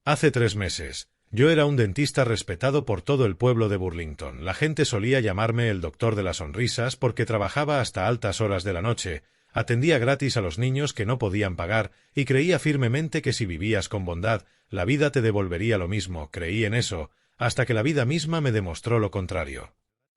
Hace 3 meses. Yo era un dentista respetado por todo el pueblo de Burlington. La gente solía llamarme el doctor de las sonrisas porque trabajaba hasta altas horas de la noche, atendía gratis a los niños que no podían pagar y creía firmemente que si vivías con bondad, la vida te devolvería lo mismo. Creí en eso, hasta que la vida misma me demostró lo contrario.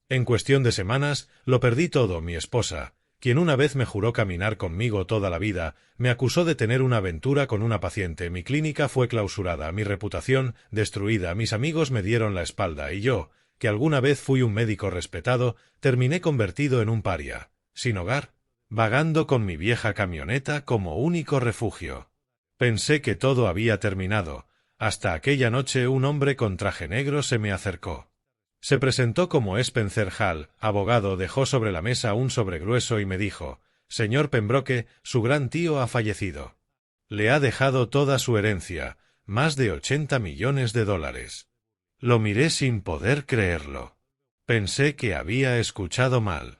En cuestión de semanas, lo perdí todo. Mi esposa, quien una vez me juró caminar conmigo toda la vida, me acusó de tener una aventura con una paciente. Mi clínica fue clausurada, mi reputación destruida, mis amigos me dieron la espalda y yo, que alguna vez fui un médico respetado, terminé convertido en un paria, sin hogar, vagando con mi vieja camioneta como único refugio. Pensé que todo había terminado. Hasta aquella noche un hombre con traje negro se me acercó. Se presentó como Spencer Hall, abogado, dejó sobre la mesa un sobre grueso y me dijo: «Señor Pembroke, su gran tío ha fallecido. Le ha dejado toda su herencia, más de 80 millones de dólares». Lo miré sin poder creerlo. Pensé que había escuchado mal.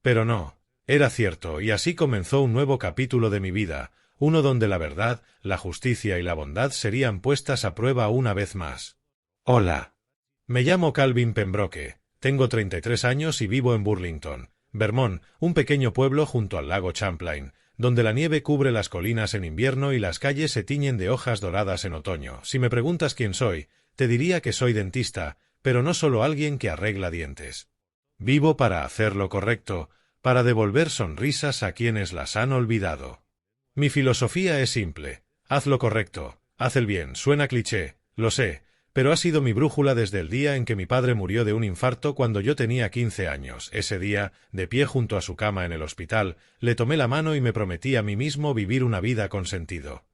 Pero no, era cierto, y así comenzó un nuevo capítulo de mi vida, uno donde la verdad, la justicia y la bondad serían puestas a prueba una vez más. Hola. Me llamo Calvin Pembroke, tengo 33 años y vivo en Burlington, Vermont, un pequeño pueblo junto al lago Champlain, donde la nieve cubre las colinas en invierno y las calles se tiñen de hojas doradas en otoño. Si me preguntas quién soy, te diría que soy dentista, pero no solo alguien que arregla dientes. Vivo para hacer lo correcto, para devolver sonrisas a quienes las han olvidado. Mi filosofía es simple: haz lo correcto, haz el bien. Suena cliché, lo sé, pero ha sido mi brújula desde el día en que mi padre murió de un infarto cuando yo tenía 15 años. Ese día, de pie junto a su cama en el hospital, le tomé la mano y me prometí a mí mismo vivir una vida con sentido.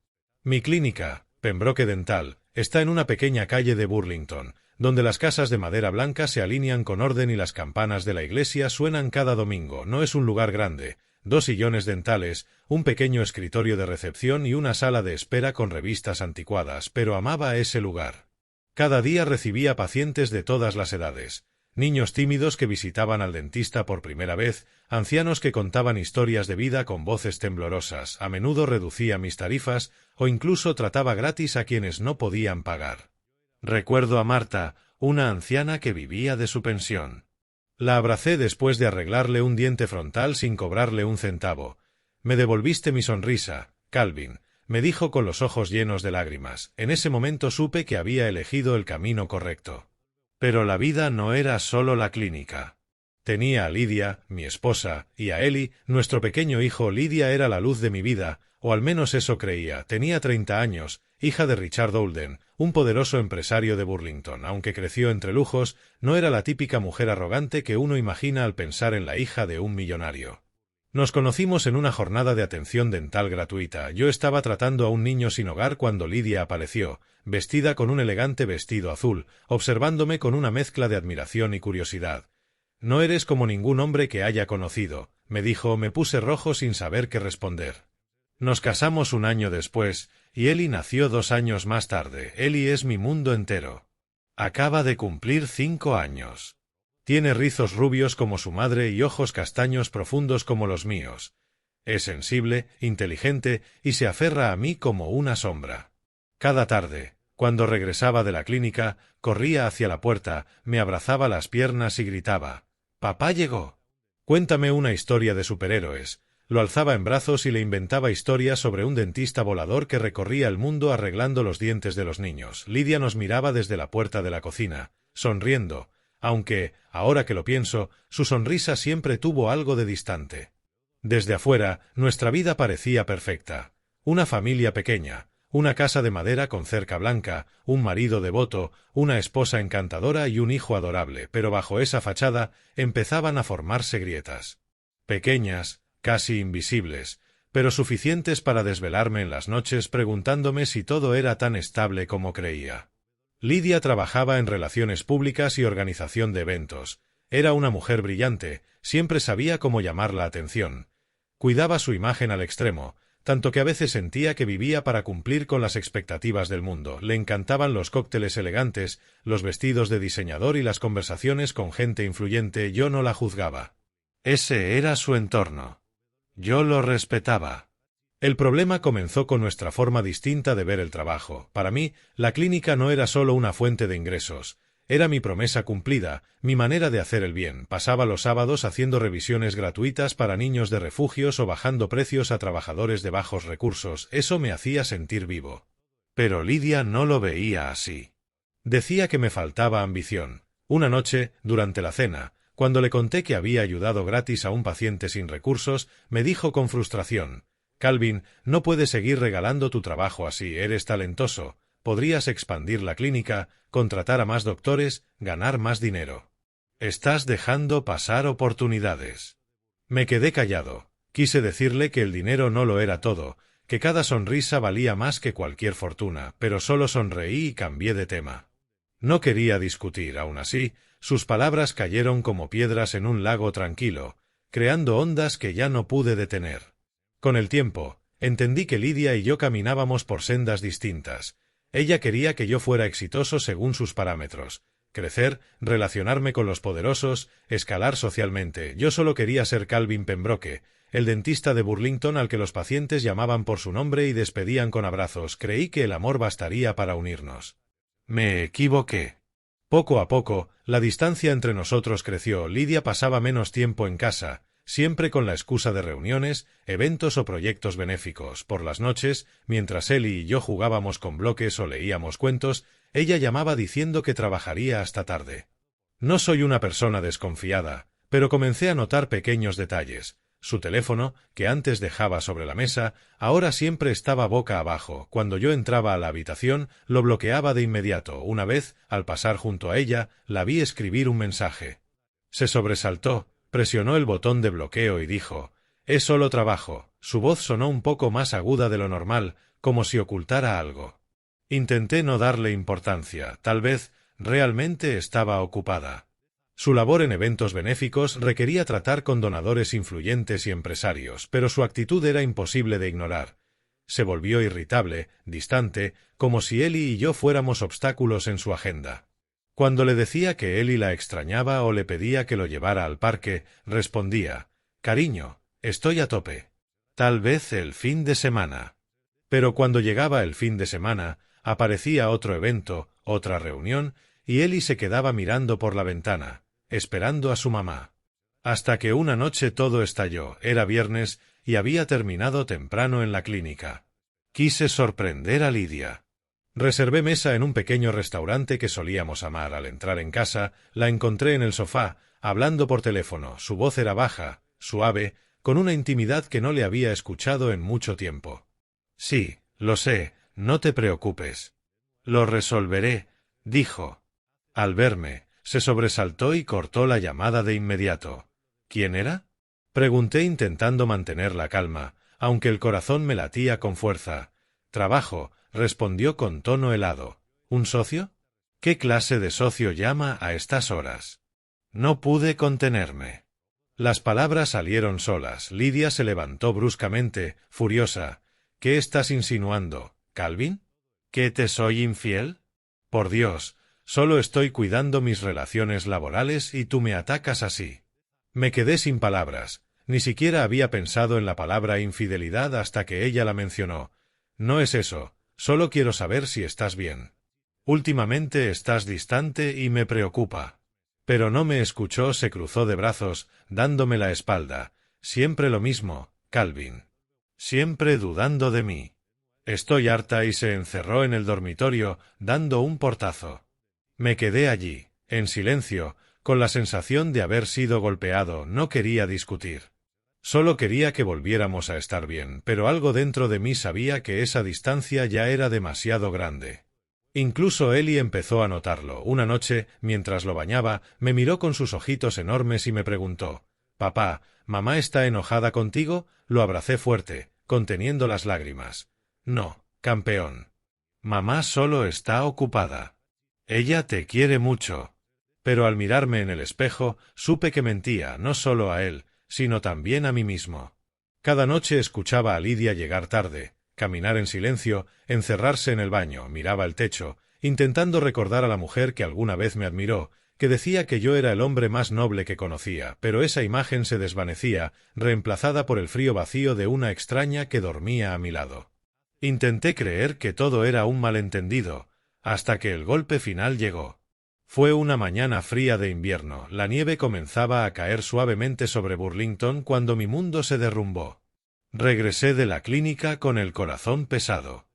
Mi clínica, Pembroke Dental, está en una pequeña calle de Burlington, donde las casas de madera blanca se alinean con orden y las campanas de la iglesia suenan cada domingo. No es un lugar grande, 2 sillones dentales, un pequeño escritorio de recepción y una sala de espera con revistas anticuadas, pero amaba ese lugar. Cada día recibía pacientes de todas las edades, niños tímidos que visitaban al dentista por primera vez, ancianos que contaban historias de vida con voces temblorosas. A menudo reducía mis tarifas o incluso trataba gratis a quienes no podían pagar. Recuerdo a Marta, una anciana que vivía de su pensión. La abracé después de arreglarle un diente frontal sin cobrarle un centavo. «Me devolviste mi sonrisa, Calvin», me dijo con los ojos llenos de lágrimas. En ese momento supe que había elegido el camino correcto. Pero la vida no era solo la clínica. Tenía a Lydia, mi esposa, y a Ellie, nuestro pequeño hijo. Lydia era la luz de mi vida, o al menos eso creía. Tenía 30 años, hija de Richard Holden, un poderoso empresario de Burlington. Aunque creció entre lujos, no era la típica mujer arrogante que uno imagina al pensar en la hija de un millonario. Nos conocimos en una jornada de atención dental gratuita. Yo estaba tratando a un niño sin hogar cuando Lydia apareció, vestida con un elegante vestido azul, observándome con una mezcla de admiración y curiosidad. «No eres como ningún hombre que haya conocido», me dijo. Me puse rojo sin saber qué responder. Nos casamos un año después, y Ellie nació 2 años más tarde. Ellie es mi mundo entero. Acaba de cumplir 5 años. Tiene rizos rubios como su madre y ojos castaños profundos como los míos. Es sensible, inteligente y se aferra a mí como una sombra. Cada tarde, cuando regresaba de la clínica, corría hacia la puerta, me abrazaba las piernas y gritaba: «¡Papá llegó!». «Cuéntame una historia de superhéroes». Lo alzaba en brazos y le inventaba historias sobre un dentista volador que recorría el mundo arreglando los dientes de los niños. Lydia nos miraba desde la puerta de la cocina, sonriendo, aunque, ahora que lo pienso, su sonrisa siempre tuvo algo de distante. Desde afuera, nuestra vida parecía perfecta. Una familia pequeña, una casa de madera con cerca blanca, un marido devoto, una esposa encantadora y un hijo adorable, pero bajo esa fachada empezaban a formarse grietas. Pequeñas, casi invisibles, pero suficientes para desvelarme en las noches preguntándome si todo era tan estable como creía. Lydia trabajaba en relaciones públicas y organización de eventos. Era una mujer brillante, siempre sabía cómo llamar la atención. Cuidaba su imagen al extremo, tanto que a veces sentía que vivía para cumplir con las expectativas del mundo. Le encantaban los cócteles elegantes, los vestidos de diseñador y las conversaciones con gente influyente. Yo no la juzgaba. Ese era su entorno. Yo lo respetaba. El problema comenzó con nuestra forma distinta de ver el trabajo. Para mí, la clínica no era solo una fuente de ingresos. Era mi promesa cumplida, mi manera de hacer el bien. Pasaba los sábados haciendo revisiones gratuitas para niños de refugios o bajando precios a trabajadores de bajos recursos. Eso me hacía sentir vivo. Pero Lidia no lo veía así. Decía que me faltaba ambición. Una noche, durante la cena, cuando le conté que había ayudado gratis a un paciente sin recursos, me dijo con frustración: «Calvin, no puedes seguir regalando tu trabajo así, eres talentoso. Podrías expandir la clínica, contratar a más doctores, ganar más dinero. Estás dejando pasar oportunidades». Me quedé callado. Quise decirle que el dinero no lo era todo, que cada sonrisa valía más que cualquier fortuna, pero solo sonreí y cambié de tema. No quería discutir, aún así, sus palabras cayeron como piedras en un lago tranquilo, creando ondas que ya no pude detener. Con el tiempo, entendí que Lidia y yo caminábamos por sendas distintas. Ella quería que yo fuera exitoso según sus parámetros: crecer, relacionarme con los poderosos, escalar socialmente. Yo solo quería ser Calvin Pembroke, el dentista de Burlington al que los pacientes llamaban por su nombre y despedían con abrazos. Creí que el amor bastaría para unirnos. Me equivoqué. Poco a poco, la distancia entre nosotros creció. Lidia pasaba menos tiempo en casa, siempre con la excusa de reuniones, eventos o proyectos benéficos. Por las noches, mientras él y yo jugábamos con bloques o leíamos cuentos, ella llamaba diciendo que trabajaría hasta tarde. No soy una persona desconfiada, pero comencé a notar pequeños detalles. Su teléfono, que antes dejaba sobre la mesa, ahora siempre estaba boca abajo. Cuando yo entraba a la habitación, lo bloqueaba de inmediato. Una vez, al pasar junto a ella, la vi escribir un mensaje. Se sobresaltó, presionó el botón de bloqueo y dijo: «Es solo trabajo». Su voz sonó un poco más aguda de lo normal, como si ocultara algo. Intenté no darle importancia. Tal vez realmente estaba ocupada. Su labor en eventos benéficos requería tratar con donadores influyentes y empresarios, pero su actitud era imposible de ignorar. Se volvió irritable, distante, como si Ellie y yo fuéramos obstáculos en su agenda. Cuando le decía que Ellie la extrañaba o le pedía que lo llevara al parque, respondía: «Cariño, estoy a tope. Tal vez el fin de semana». Pero cuando llegaba el fin de semana, aparecía otro evento, otra reunión, y Ellie se quedaba mirando por la ventana, esperando a su mamá. Hasta que una noche todo estalló. Era viernes y había terminado temprano en la clínica. Quise sorprender a Lidia. Reservé mesa en un pequeño restaurante que solíamos amar. Al entrar en casa, la encontré en el sofá, hablando por teléfono. Su voz era baja, suave, con una intimidad que no le había escuchado en mucho tiempo. «Sí, lo sé, no te preocupes. Lo resolveré», dijo. Al verme, se sobresaltó y cortó la llamada de inmediato. «¿Quién era?», pregunté intentando mantener la calma, aunque el corazón me latía con fuerza. «Trabajo», respondió con tono helado. «¿Un socio? ¿Qué clase de socio llama a estas horas?». No pude contenerme. Las palabras salieron solas. Lidia se levantó bruscamente, furiosa. «¿Qué estás insinuando, Calvin? ¿Que te soy infiel? Por Dios, solo estoy cuidando mis relaciones laborales y tú me atacas así». Me quedé sin palabras. Ni siquiera había pensado en la palabra infidelidad hasta que ella la mencionó. «No es eso, solo quiero saber si estás bien. Últimamente estás distante y me preocupa». Pero no me escuchó. Se cruzó de brazos, dándome la espalda. «Siempre lo mismo, Calvin. Siempre dudando de mí». Estoy harta, y se encerró en el dormitorio, dando un portazo. Me quedé allí, en silencio, con la sensación de haber sido golpeado. No quería discutir. Solo quería que volviéramos a estar bien, pero algo dentro de mí sabía que esa distancia ya era demasiado grande. Incluso Ellie empezó a notarlo. Una noche, mientras lo bañaba, me miró con sus ojitos enormes y me preguntó: «Papá, ¿mamá está enojada contigo?». Lo abracé fuerte, conteniendo las lágrimas. «No, campeón. Mamá solo está ocupada. Ella te quiere mucho». Pero al mirarme en el espejo, supe que mentía, no solo a él, sino también a mí mismo. Cada noche escuchaba a Lidia llegar tarde, caminar en silencio, encerrarse en el baño. Miraba el techo, intentando recordar a la mujer que alguna vez me admiró, que decía que yo era el hombre más noble que conocía, pero esa imagen se desvanecía, reemplazada por el frío vacío de una extraña que dormía a mi lado. Intenté creer que todo era un malentendido, hasta que el golpe final llegó. Fue una mañana fría de invierno, la nieve comenzaba a caer suavemente sobre Burlington cuando mi mundo se derrumbó. Regresé de la clínica con el corazón pesado.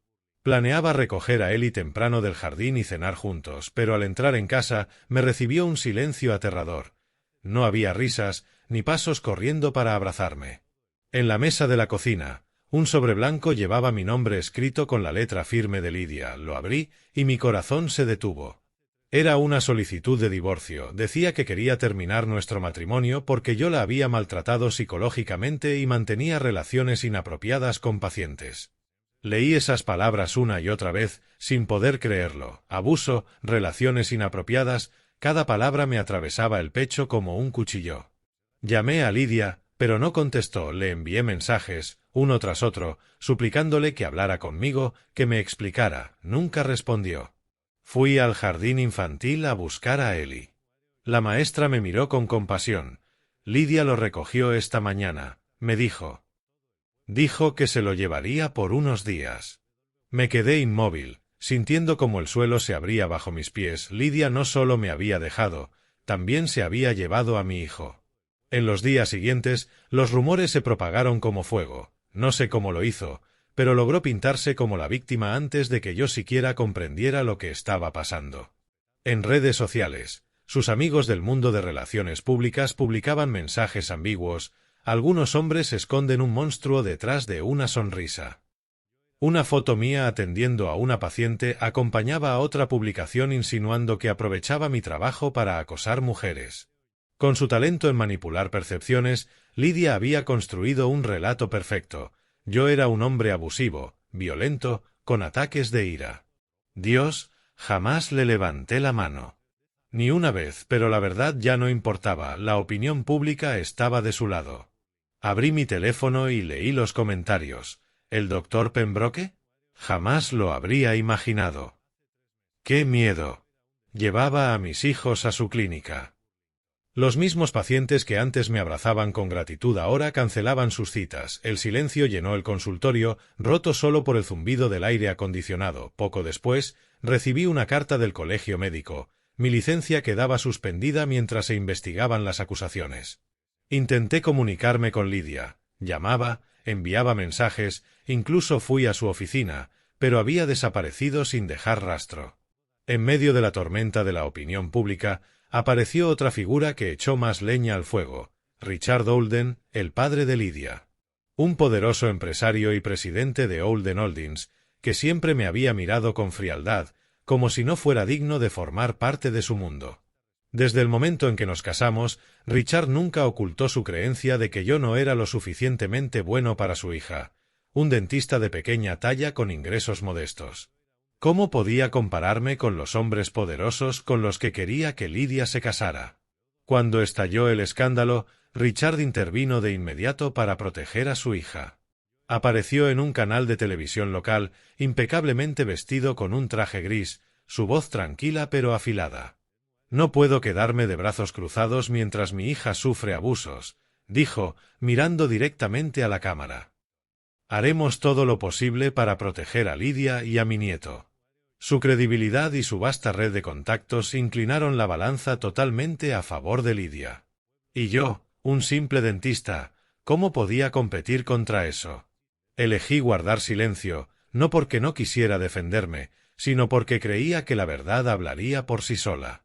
Planeaba recoger a Ellie temprano del jardín y cenar juntos, pero al entrar en casa me recibió un silencio aterrador. No había risas, ni pasos corriendo para abrazarme. En la mesa de la cocina, un sobre blanco llevaba mi nombre escrito con la letra firme de Lydia. Lo abrí y mi corazón se detuvo. Era una solicitud de divorcio. Decía que quería terminar nuestro matrimonio porque yo la había maltratado psicológicamente y mantenía relaciones inapropiadas con pacientes. Leí esas palabras una y otra vez, sin poder creerlo. Abuso, relaciones inapropiadas, cada palabra me atravesaba el pecho como un cuchillo. Llamé a Lydia, pero no contestó. Le envié mensajes, uno tras otro, suplicándole que hablara conmigo, que me explicara. Nunca respondió. Fui al jardín infantil a buscar a Ellie. La maestra me miró con compasión. Lydia lo recogió esta mañana, me dijo. Dijo que se lo llevaría por unos días. Me quedé inmóvil, sintiendo como el suelo se abría bajo mis pies. Lydia no solo me había dejado, también se había llevado a mi hijo. En los días siguientes, los rumores se propagaron como fuego. No sé cómo lo hizo, pero logró pintarse como la víctima antes de que yo siquiera comprendiera lo que estaba pasando. En redes sociales, sus amigos del mundo de relaciones públicas publicaban mensajes ambiguos. Algunos hombres esconden un monstruo detrás de una sonrisa. Una foto mía atendiendo a una paciente acompañaba a otra publicación insinuando que aprovechaba mi trabajo para acosar mujeres. Con su talento en manipular percepciones, Lydia había construido un relato perfecto. Yo era un hombre abusivo, violento, con ataques de ira. Dios, jamás le levanté la mano. Ni una vez, pero la verdad ya no importaba, la opinión pública estaba de su lado. Abrí mi teléfono y leí los comentarios. ¿El doctor Pembroke? Jamás lo habría imaginado. ¡Qué miedo! Llevaba a mis hijos a su clínica. Los mismos pacientes que antes me abrazaban con gratitud ahora cancelaban sus citas. El silencio llenó el consultorio, roto solo por el zumbido del aire acondicionado. Poco después, recibí una carta del colegio médico. Mi licencia quedaba suspendida mientras se investigaban las acusaciones. Intenté comunicarme con Lydia. Llamaba, enviaba mensajes, incluso fui a su oficina, pero había desaparecido sin dejar rastro. En medio de la tormenta de la opinión pública, apareció otra figura que echó más leña al fuego, Richard Olden, el padre de Lydia. Un poderoso empresario y presidente de Olden Holdings, que siempre me había mirado con frialdad, como si no fuera digno de formar parte de su mundo. Desde el momento en que nos casamos, Richard nunca ocultó su creencia de que yo no era lo suficientemente bueno para su hija, un dentista de pequeña talla con ingresos modestos. ¿Cómo podía compararme con los hombres poderosos con los que quería que Lydia se casara? Cuando estalló el escándalo, Richard intervino de inmediato para proteger a su hija. Apareció en un canal de televisión local, impecablemente vestido con un traje gris, su voz tranquila pero afilada. «No puedo quedarme de brazos cruzados mientras mi hija sufre abusos», dijo, mirando directamente a la cámara. «Haremos todo lo posible para proteger a Lydia y a mi nieto». Su credibilidad y su vasta red de contactos inclinaron la balanza totalmente a favor de Lydia. Y yo, un simple dentista, ¿cómo podía competir contra eso? Elegí guardar silencio, no porque no quisiera defenderme, sino porque creía que la verdad hablaría por sí sola.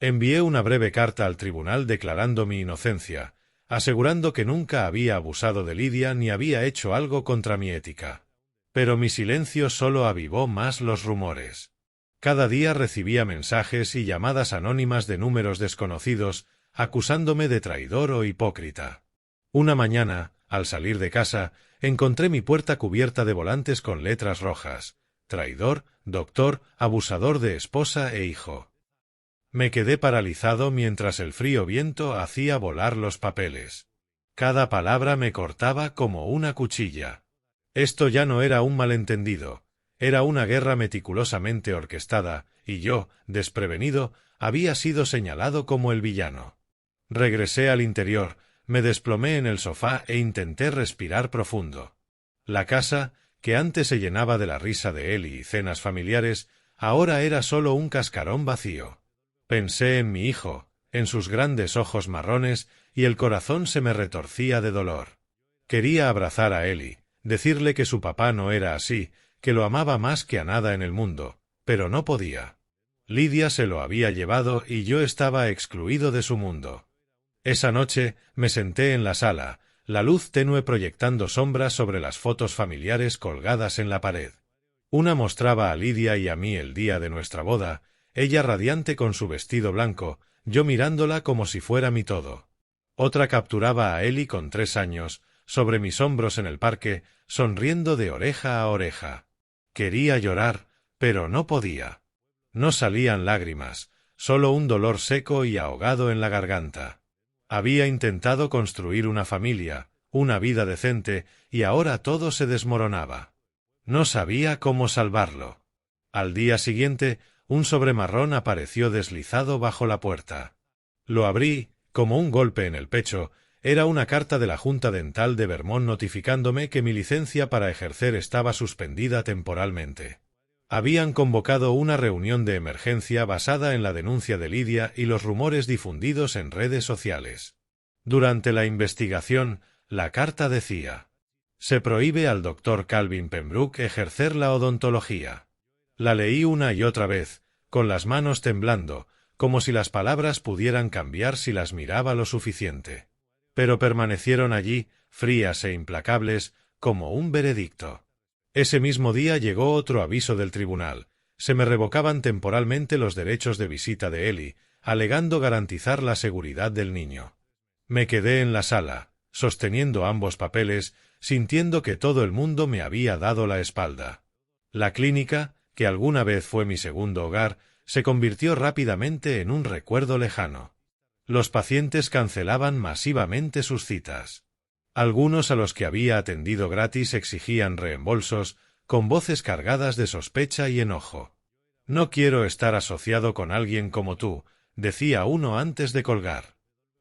Envié una breve carta al tribunal declarando mi inocencia, asegurando que nunca había abusado de Lydia ni había hecho algo contra mi ética. Pero mi silencio solo avivó más los rumores. Cada día recibía mensajes y llamadas anónimas de números desconocidos, acusándome de traidor o hipócrita. Una mañana, al salir de casa, encontré mi puerta cubierta de volantes con letras rojas: traidor, doctor, abusador de esposa e hijo. Me quedé paralizado mientras el frío viento hacía volar los papeles. Cada palabra me cortaba como una cuchilla. Esto ya no era un malentendido. Era una guerra meticulosamente orquestada, y yo, desprevenido, había sido señalado como el villano. Regresé al interior, me desplomé en el sofá e intenté respirar profundo. La casa, que antes se llenaba de la risa de él y cenas familiares, ahora era solo un cascarón vacío. Pensé en mi hijo, en sus grandes ojos marrones, y el corazón se me retorcía de dolor. Quería abrazar a Eli, decirle que su papá no era así, que lo amaba más que a nada en el mundo, pero no podía. Lidia se lo había llevado y yo estaba excluido de su mundo. Esa noche me senté en la sala, la luz tenue proyectando sombras sobre las fotos familiares colgadas en la pared. Una mostraba a Lidia y a mí el día de nuestra boda, ella radiante con su vestido blanco, yo mirándola como si fuera mi todo. Otra capturaba a Eli con 3 años, sobre mis hombros en el parque, sonriendo de oreja a oreja. Quería llorar, pero no podía. No salían lágrimas, solo un dolor seco y ahogado en la garganta. Había intentado construir una familia, una vida decente, y ahora todo se desmoronaba. No sabía cómo salvarlo. Al día siguiente, un sobre marrón apareció deslizado bajo la puerta. Lo abrí, como un golpe en el pecho. Era una carta de la Junta Dental de Vermont notificándome que mi licencia para ejercer estaba suspendida temporalmente. Habían convocado una reunión de emergencia basada en la denuncia de Lidia y los rumores difundidos en redes sociales. Durante la investigación, la carta decía: se prohíbe al Dr. Calvin Pembroke ejercer la odontología. La leí una y otra vez, con las manos temblando, como si las palabras pudieran cambiar si las miraba lo suficiente. Pero permanecieron allí, frías e implacables, como un veredicto. Ese mismo día llegó otro aviso del tribunal. Se me revocaban temporalmente los derechos de visita de Eli, alegando garantizar la seguridad del niño. Me quedé en la sala, sosteniendo ambos papeles, sintiendo que todo el mundo me había dado la espalda. La clínica, que alguna vez fue mi segundo hogar, se convirtió rápidamente en un recuerdo lejano. Los pacientes cancelaban masivamente sus citas. Algunos a los que había atendido gratis exigían reembolsos, con voces cargadas de sospecha y enojo. «No quiero estar asociado con alguien como tú», decía uno antes de colgar.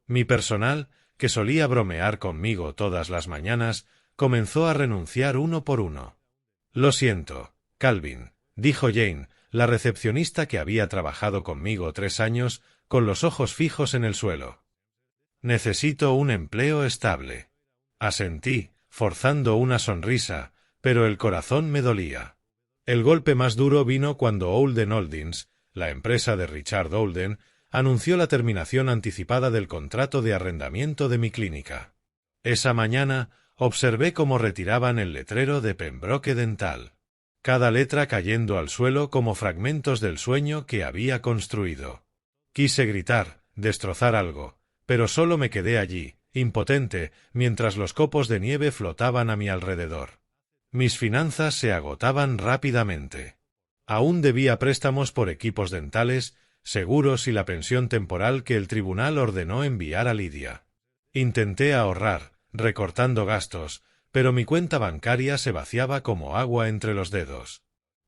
Mi personal, que solía bromear conmigo todas las mañanas, comenzó a renunciar uno por uno. «Lo siento, Calvin», dijo Jane, la recepcionista que había trabajado conmigo 3 años, con los ojos fijos en el suelo. «Necesito un empleo estable». Asentí, forzando una sonrisa, pero el corazón me dolía. El golpe más duro vino cuando Olden Holdings, la empresa de Richard Olden, anunció la terminación anticipada del contrato de arrendamiento de mi clínica. Esa mañana observé cómo retiraban el letrero de Pembroke Dental, cada letra cayendo al suelo como fragmentos del sueño que había construido. Quise gritar, destrozar algo, pero solo me quedé allí, impotente, mientras los copos de nieve flotaban a mi alrededor. Mis finanzas se agotaban rápidamente. Aún debía préstamos por equipos dentales, seguros y la pensión temporal que el tribunal ordenó enviar a Lidia. Intenté ahorrar, recortando gastos, pero mi cuenta bancaria se vaciaba como agua entre los dedos.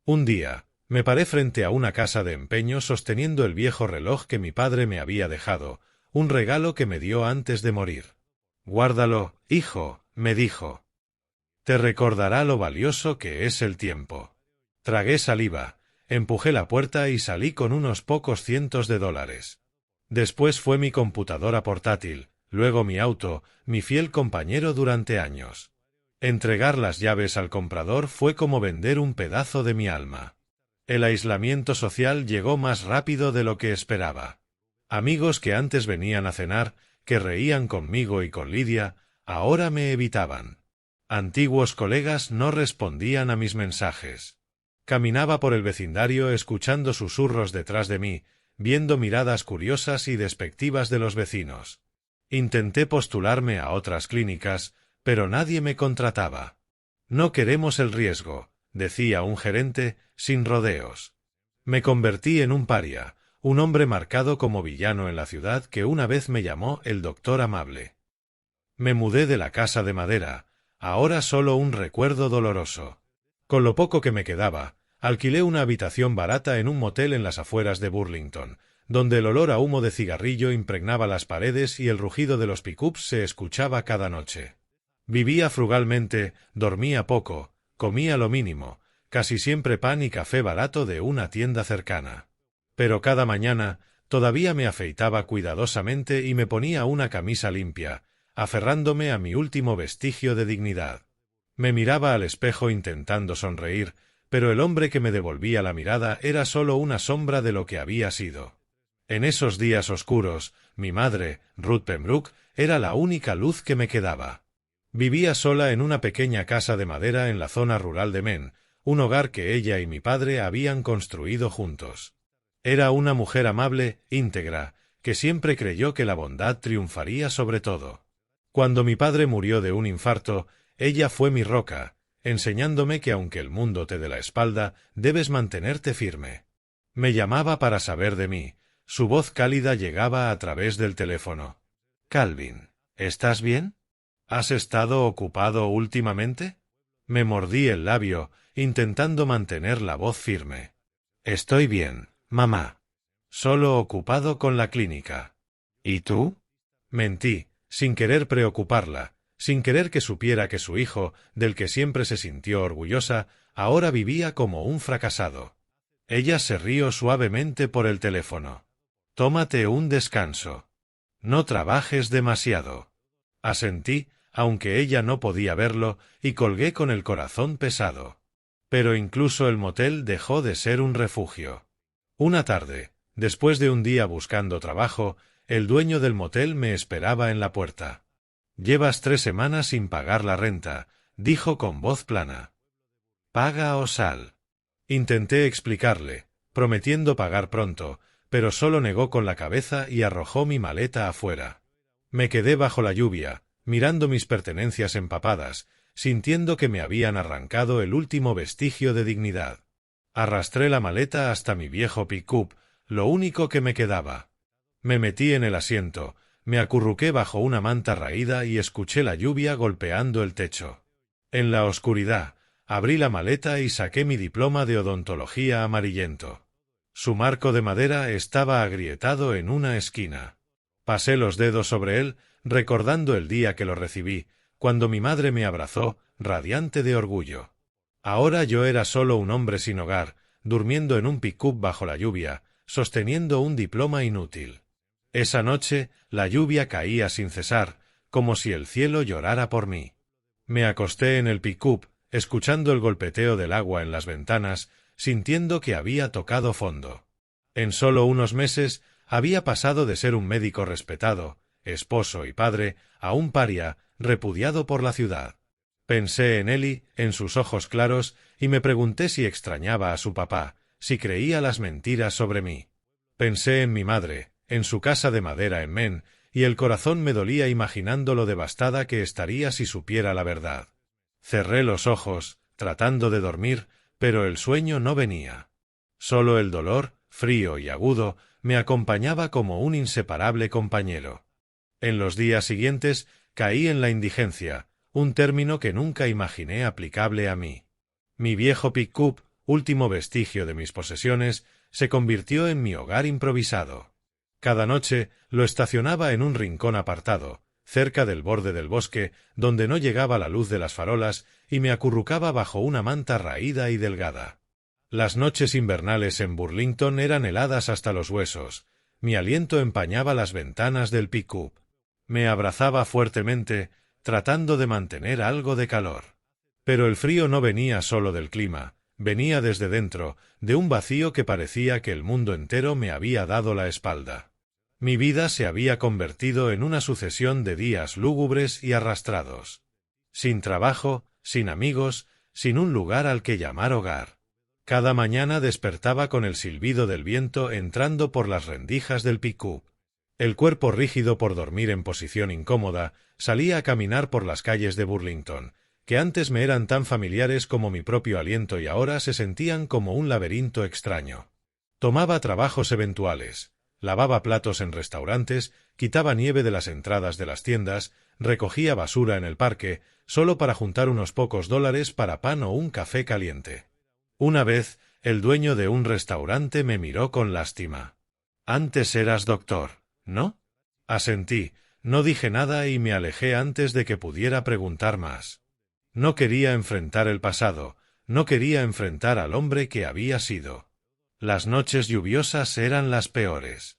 Un día, me paré frente a una casa de empeño sosteniendo el viejo reloj que mi padre me había dejado, un regalo que me dio antes de morir. «Guárdalo, hijo», me dijo. «Te recordará lo valioso que es el tiempo». Tragué saliva, empujé la puerta y salí con unos pocos cientos de dólares. Después fue mi computadora portátil, luego mi auto, mi fiel compañero durante años. Entregar las llaves al comprador fue como vender un pedazo de mi alma. El aislamiento social llegó más rápido de lo que esperaba. Amigos que antes venían a cenar, que reían conmigo y con Lidia, ahora me evitaban. Antiguos colegas no respondían a mis mensajes. Caminaba por el vecindario escuchando susurros detrás de mí, viendo miradas curiosas y despectivas de los vecinos. Intenté postularme a otras clínicas, pero nadie me contrataba. «No queremos el riesgo», decía un gerente, sin rodeos. Me convertí en un paria, un hombre marcado como villano en la ciudad que una vez me llamó el doctor amable. Me mudé de la casa de madera, ahora solo un recuerdo doloroso. Con lo poco que me quedaba, Alquilé una habitación barata en un motel en las afueras de Burlington, donde el olor a humo de cigarrillo impregnaba las paredes y el rugido de los pickups se escuchaba cada noche. Vivía frugalmente, dormía poco, comía lo mínimo, casi siempre pan y café barato de una tienda cercana. Pero cada mañana todavía me afeitaba cuidadosamente y me ponía una camisa limpia, aferrándome a mi último vestigio de dignidad. Me miraba al espejo intentando sonreír, pero el hombre que me devolvía la mirada era solo una sombra de lo que había sido. En esos días oscuros, mi madre, Ruth Pembroke, era la única luz que me quedaba. Vivía sola en una pequeña casa de madera en la zona rural de Maine, un hogar que ella y mi padre habían construido juntos. Era una mujer amable, íntegra, que siempre creyó que la bondad triunfaría sobre todo. Cuando mi padre murió de un infarto, ella fue mi roca, enseñándome que aunque el mundo te dé la espalda, debes mantenerte firme. Me llamaba para saber de mí. Su voz cálida llegaba a través del teléfono. «Calvin, ¿estás bien? ¿Has estado ocupado últimamente?» Me mordí el labio, intentando mantener la voz firme. «Estoy bien, mamá. Solo ocupado con la clínica». «¿Y tú?» Mentí, sin querer preocuparla, sin querer que supiera que su hijo, del que siempre se sintió orgullosa, ahora vivía como un fracasado. Ella se rió suavemente por el teléfono. «Tómate un descanso. No trabajes demasiado». Asentí, aunque ella no podía verlo, y colgué con el corazón pesado. Pero incluso el motel dejó de ser un refugio. Una tarde, después de un día buscando trabajo, el dueño del motel me esperaba en la puerta. «Llevas 3 semanas sin pagar la renta», dijo con voz plana. «Paga o sal». Intenté explicarle, prometiendo pagar pronto, pero solo negó con la cabeza y arrojó mi maleta afuera. Me quedé bajo la lluvia, mirando mis pertenencias empapadas, sintiendo que me habían arrancado el último vestigio de dignidad. Arrastré la maleta hasta mi viejo pick-up, lo único que me quedaba. Me metí en el asiento, me acurruqué bajo una manta raída y escuché la lluvia golpeando el techo. En la oscuridad, abrí la maleta y saqué mi diploma de odontología amarillento. Su marco de madera estaba agrietado en una esquina. Pasé los dedos sobre él, recordando el día que lo recibí, cuando mi madre me abrazó, radiante de orgullo. Ahora yo era solo un hombre sin hogar, durmiendo en un pick-up bajo la lluvia, sosteniendo un diploma inútil. Esa noche, la lluvia caía sin cesar, como si el cielo llorara por mí. Me acosté en el pick-up, escuchando el golpeteo del agua en las ventanas, sintiendo que había tocado fondo. En solo unos meses había pasado de ser un médico respetado, esposo y padre, a un paria, repudiado por la ciudad. Pensé en Ellie, en sus ojos claros, y me pregunté si extrañaba a su papá, si creía las mentiras sobre mí. Pensé en mi madre, en su casa de madera en Maine, y el corazón me dolía imaginando lo devastada que estaría si supiera la verdad. Cerré los ojos, tratando de dormir, pero el sueño no venía. Solo el dolor, frío y agudo, me acompañaba como un inseparable compañero. En los días siguientes caí en la indigencia, un término que nunca imaginé aplicable a mí. Mi viejo pick-up, último vestigio de mis posesiones, se convirtió en mi hogar improvisado. Cada noche lo estacionaba en un rincón apartado, cerca del borde del bosque, donde no llegaba la luz de las farolas, y me acurrucaba bajo una manta raída y delgada. Las noches invernales en Burlington eran heladas hasta los huesos. Mi aliento empañaba las ventanas del pick-up. Me abrazaba fuertemente, tratando de mantener algo de calor. Pero el frío no venía solo del clima, venía desde dentro, de un vacío que parecía que el mundo entero me había dado la espalda. Mi vida se había convertido en una sucesión de días lúgubres y arrastrados. Sin trabajo, sin amigos, sin un lugar al que llamar hogar. Cada mañana despertaba con el silbido del viento entrando por las rendijas del pick-up. El cuerpo rígido por dormir en posición incómoda, salía a caminar por las calles de Burlington, que antes me eran tan familiares como mi propio aliento y ahora se sentían como un laberinto extraño. Tomaba trabajos eventuales. Lavaba platos en restaurantes, quitaba nieve de las entradas de las tiendas, recogía basura en el parque, solo para juntar unos pocos dólares para pan o un café caliente. Una vez, el dueño de un restaurante me miró con lástima. «Antes eras doctor, ¿no?» Asentí, no dije nada y me alejé antes de que pudiera preguntar más. No quería enfrentar el pasado, no quería enfrentar al hombre que había sido. Las noches lluviosas eran las peores.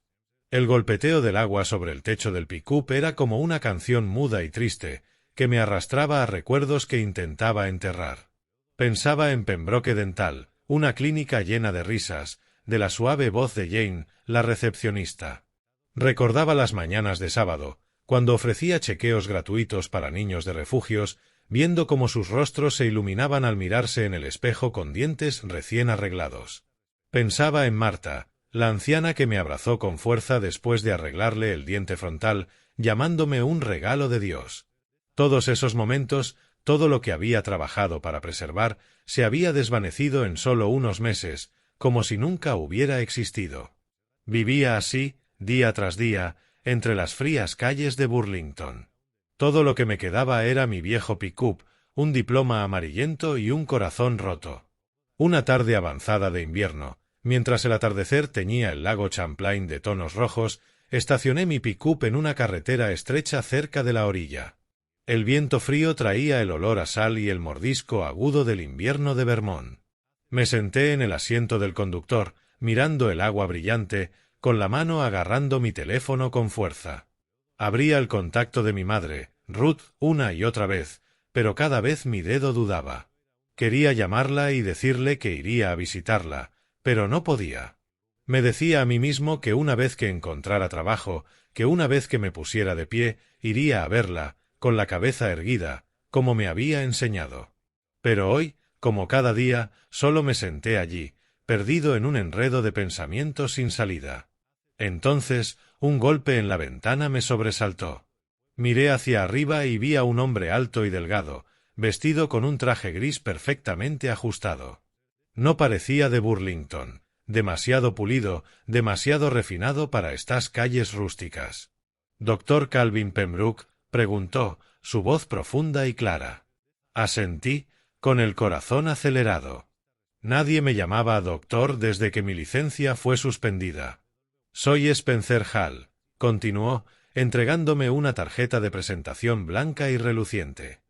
El golpeteo del agua sobre el techo del pick-up era como una canción muda y triste, que me arrastraba a recuerdos que intentaba enterrar. Pensaba en Pembroke Dental, una clínica llena de risas, de la suave voz de Jane, la recepcionista. Recordaba las mañanas de sábado, cuando ofrecía chequeos gratuitos para niños de refugios, viendo cómo sus rostros se iluminaban al mirarse en el espejo con dientes recién arreglados. Pensaba en Marta, la anciana que me abrazó con fuerza después de arreglarle el diente frontal, llamándome un regalo de Dios. Todos esos momentos, todo lo que había trabajado para preservar, se había desvanecido en solo unos meses, como si nunca hubiera existido. Vivía así, día tras día, entre las frías calles de Burlington. Todo lo que me quedaba era mi viejo pick-up, un diploma amarillento y un corazón roto. Una tarde avanzada de invierno, mientras el atardecer teñía el lago Champlain de tonos rojos, estacioné mi pick-up en una carretera estrecha cerca de la orilla. El viento frío traía el olor a sal y el mordisco agudo del invierno de Vermont. Me senté en el asiento del conductor, mirando el agua brillante, con la mano agarrando mi teléfono con fuerza. Abría el contacto de mi madre, Ruth, una y otra vez, pero cada vez mi dedo dudaba. Quería llamarla y decirle que iría a visitarla, pero no podía. Me decía a mí mismo que una vez que encontrara trabajo, que una vez que me pusiera de pie, iría a verla, con la cabeza erguida, como me había enseñado. Pero hoy, como cada día, solo me senté allí, perdido en un enredo de pensamientos sin salida. Entonces, un golpe en la ventana me sobresaltó. Miré hacia arriba y vi a un hombre alto y delgado, vestido con un traje gris perfectamente ajustado. No parecía de Burlington, demasiado pulido, demasiado refinado para estas calles rústicas. «¿Doctor Calvin Pembroke?», preguntó, su voz profunda y clara. Asentí, con el corazón acelerado. Nadie me llamaba doctor desde que mi licencia fue suspendida. «Soy Spencer Hall», continuó, entregándome una tarjeta de presentación blanca y reluciente.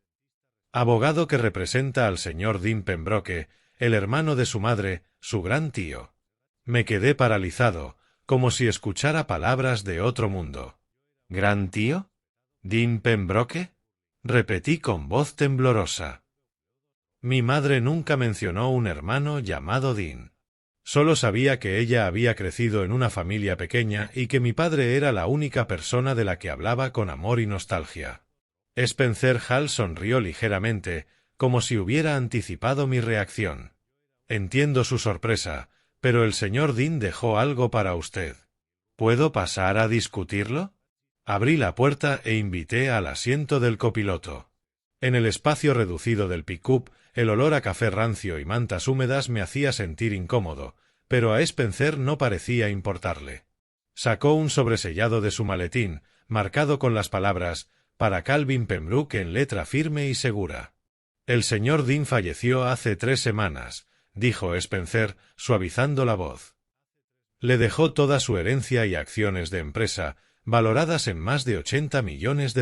«Abogado que representa al señor Dean Pembroke, el hermano de su madre, su gran tío». Me quedé paralizado, como si escuchara palabras de otro mundo. «¿Gran tío? ¿Dean Pembroke?», repetí con voz temblorosa. Mi madre nunca mencionó un hermano llamado Dean. Solo sabía que ella había crecido en una familia pequeña y que mi padre era la única persona de la que hablaba con amor y nostalgia. Spencer Hall sonrió ligeramente, como si hubiera anticipado mi reacción. «Entiendo su sorpresa, pero el señor Dean dejó algo para usted. ¿Puedo pasar a discutirlo?». Abrí la puerta e invité al asiento del copiloto. En el espacio reducido del pick-up, el olor a café rancio y mantas húmedas me hacía sentir incómodo, pero a Spencer no parecía importarle. Sacó un sobresellado de su maletín, marcado con las palabras «Para Calvin Pembroke» en letra firme y segura. «El señor Dean falleció hace 3 semanas», dijo Spencer, suavizando la voz. «Le dejó toda su herencia y acciones de empresa, valoradas en más de $80 millones.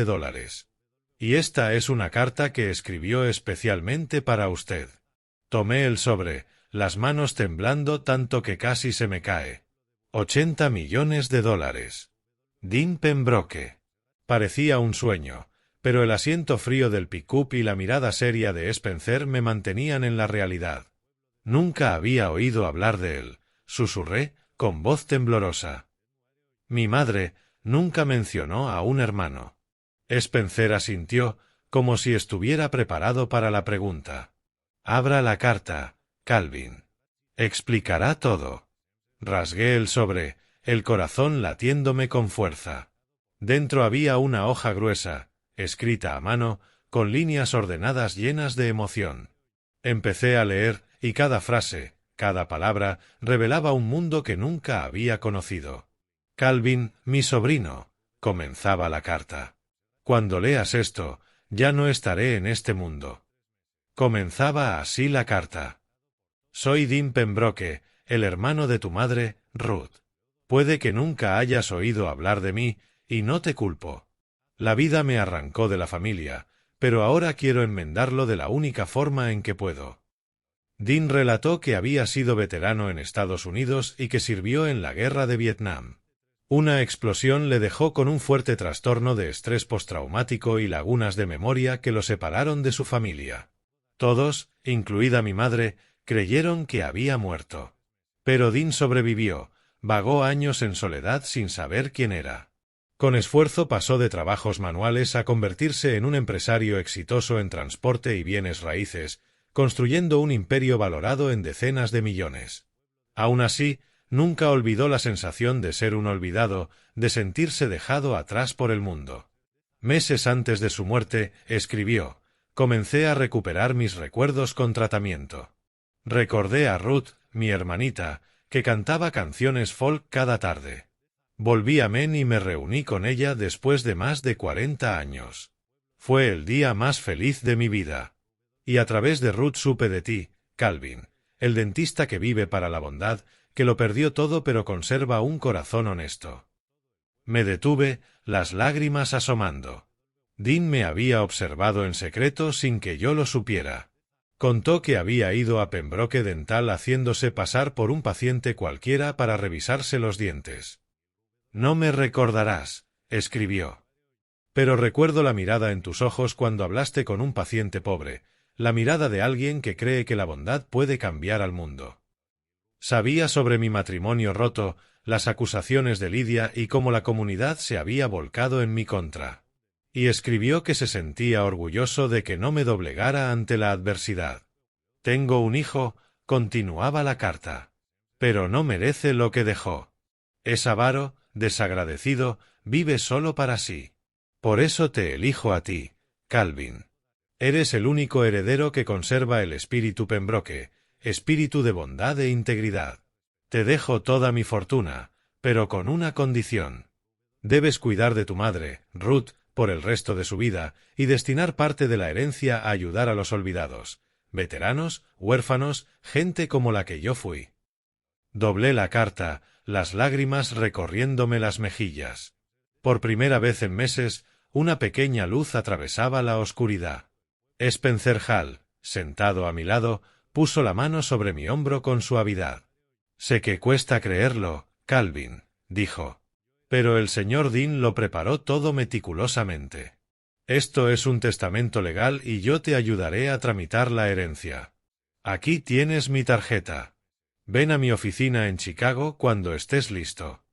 Y esta es una carta que escribió especialmente para usted». Tomé el sobre, las manos temblando tanto que casi se me cae. $80 millones. Dean Pembroke. Parecía un sueño, pero el asiento frío del pick-up y la mirada seria de Spencer me mantenían en la realidad. Nunca había oído hablar de él, susurré, con voz temblorosa. Mi madre nunca mencionó a un hermano. Spencer asintió, como si estuviera preparado para la pregunta. «Abra la carta, Calvin. Explicará todo». Rasgué el sobre, el corazón latiéndome con fuerza. Dentro había una hoja gruesa, escrita a mano, con líneas ordenadas llenas de emoción. Empecé a leer, y cada frase, cada palabra, revelaba un mundo que nunca había conocido. «Calvin, mi sobrino», comenzaba la carta. «Cuando leas esto, ya no estaré en este mundo». Comenzaba así la carta. Soy Dean Pembroke, el hermano de tu madre, Ruth. Puede que nunca hayas oído hablar de mí, y no te culpo. La vida me arrancó de la familia, pero ahora quiero enmendarlo de la única forma en que puedo. Dean relató que había sido veterano en Estados Unidos y que sirvió en la guerra de Vietnam. Una explosión le dejó con un fuerte trastorno de estrés postraumático y lagunas de memoria que lo separaron de su familia. Todos, incluida mi madre, creyeron que había muerto. Pero Dean sobrevivió, vagó años en soledad sin saber quién era. Con esfuerzo pasó de trabajos manuales a convertirse en un empresario exitoso en transporte y bienes raíces, construyendo un imperio valorado en decenas de millones. Aún así, nunca olvidó la sensación de ser un olvidado, de sentirse dejado atrás por el mundo. Meses antes de su muerte, escribió: «Comencé a recuperar mis recuerdos con tratamiento. Recordé a Ruth, mi hermanita, que cantaba canciones folk cada tarde. Volví a Maine y me reuní con ella después de más de 40 años. Fue el día más feliz de mi vida. Y a través de Ruth supe de ti, Calvin, el dentista que vive para la bondad, que lo perdió todo pero conserva un corazón honesto». Me detuve, las lágrimas asomando. Dean me había observado en secreto sin que yo lo supiera. Contó que había ido a Pembroke Dental haciéndose pasar por un paciente cualquiera para revisarse los dientes. «No me recordarás», escribió. «Pero recuerdo la mirada en tus ojos cuando hablaste con un paciente pobre, la mirada de alguien que cree que la bondad puede cambiar al mundo. Sabía sobre mi matrimonio roto, las acusaciones de Lidia y cómo la comunidad se había volcado en mi contra. Y escribió que se sentía orgulloso de que no me doblegara ante la adversidad. Tengo un hijo», continuaba la carta, «pero no merece lo que dejó. Es avaro, desagradecido, vive solo para sí. Por eso te elijo a ti, Calvin. Eres el único heredero que conserva el espíritu Pembroke, espíritu de bondad e integridad. Te dejo toda mi fortuna, pero con una condición. Debes cuidar de tu madre, Ruth, por el resto de su vida, y destinar parte de la herencia a ayudar a los olvidados, veteranos, huérfanos, gente como la que yo fui». Doblé la carta, las lágrimas recorriéndome las mejillas. Por primera vez en meses, una pequeña luz atravesaba la oscuridad. Spencer Hall, sentado a mi lado, puso la mano sobre mi hombro con suavidad. «Sé que cuesta creerlo, Calvin», dijo. «Pero el señor Dean lo preparó todo meticulosamente. Esto es un testamento legal y yo te ayudaré a tramitar la herencia. Aquí tienes mi tarjeta. Ven a mi oficina en Chicago cuando estés listo».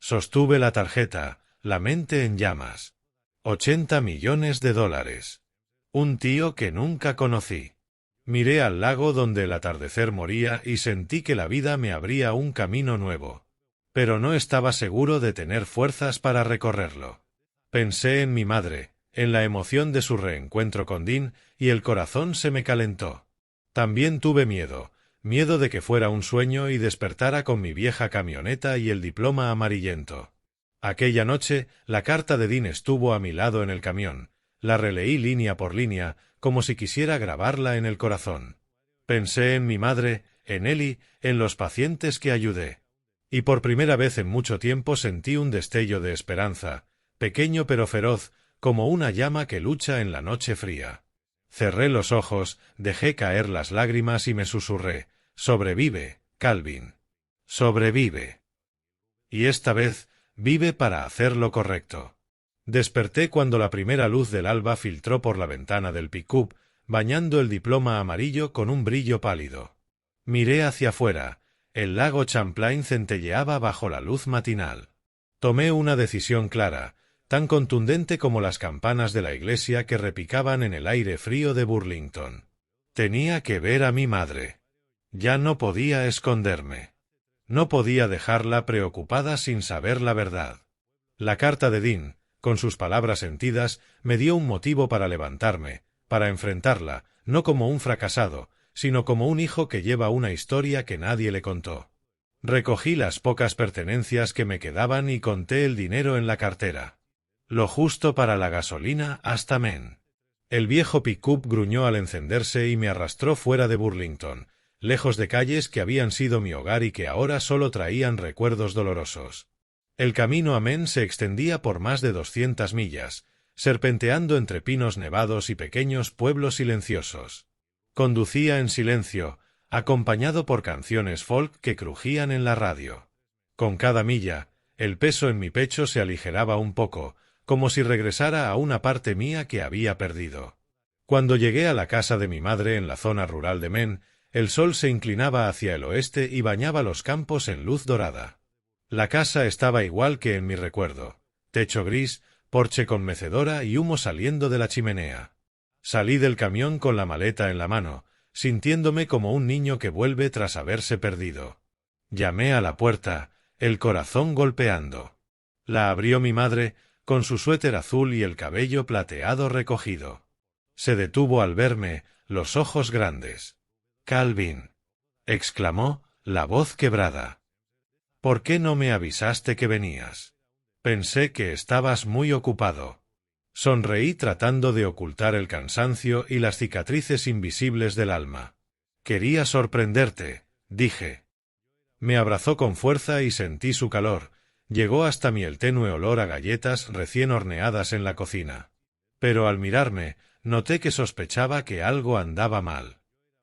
Sostuve la tarjeta, la mente en llamas. $80 millones. Un tío que nunca conocí. Miré al lago donde el atardecer moría y sentí que la vida me abría un camino nuevo. Pero no estaba seguro de tener fuerzas para recorrerlo. Pensé en mi madre, en la emoción de su reencuentro con Dean, y el corazón se me calentó. También tuve miedo de que fuera un sueño y despertara con mi vieja camioneta y el diploma amarillento. Aquella noche, la carta de Dean estuvo a mi lado en el camión. La releí línea por línea, como si quisiera grabarla en el corazón. Pensé en mi madre, en Ellie, en los pacientes que ayudé. Y por primera vez en mucho tiempo sentí un destello de esperanza, pequeño pero feroz, como una llama que lucha en la noche fría. Cerré los ojos, dejé caer las lágrimas y me susurré: «Sobrevive, Calvin. Sobrevive. Y esta vez, vive para hacer lo correcto». Desperté cuando la primera luz del alba filtró por la ventana del pick-up, bañando el diploma amarillo con un brillo pálido. Miré hacia afuera. El lago Champlain centelleaba bajo la luz matinal. Tomé una decisión clara, tan contundente como las campanas de la iglesia que repicaban en el aire frío de Burlington. Tenía que ver a mi madre. Ya no podía esconderme. No podía dejarla preocupada sin saber la verdad. La carta de Dean, con sus palabras sentidas, me dio un motivo para levantarme, para enfrentarla, no como un fracasado, sino como un hijo que lleva una historia que nadie le contó. Recogí las pocas pertenencias que me quedaban y conté el dinero en la cartera. Lo justo para la gasolina hasta Maine. El viejo pick-up gruñó al encenderse y me arrastró fuera de Burlington, lejos de calles que habían sido mi hogar y que ahora solo traían recuerdos dolorosos. El camino a Men se extendía por más de 200 millas, serpenteando entre pinos nevados y pequeños pueblos silenciosos. Conducía en silencio, acompañado por canciones folk que crujían en la radio. Con cada milla, el peso en mi pecho se aligeraba un poco, como si regresara a una parte mía que había perdido. Cuando llegué a la casa de mi madre en la zona rural de Men, el sol se inclinaba hacia el oeste y bañaba los campos en luz dorada. La casa estaba igual que en mi recuerdo: techo gris, porche con mecedora y humo saliendo de la chimenea. Salí del camión con la maleta en la mano, sintiéndome como un niño que vuelve tras haberse perdido. Llamé a la puerta, el corazón golpeando. La abrió mi madre, con su suéter azul y el cabello plateado recogido. Se detuvo al verme, los ojos grandes. «Calvin», exclamó, la voz quebrada. «¿Por qué no me avisaste que venías? Pensé que estabas muy ocupado». Sonreí tratando de ocultar el cansancio y las cicatrices invisibles del alma. «Quería sorprenderte», dije. Me abrazó con fuerza y sentí su calor. Llegó hasta mí el tenue olor a galletas recién horneadas en la cocina. Pero al mirarme, noté que sospechaba que algo andaba mal.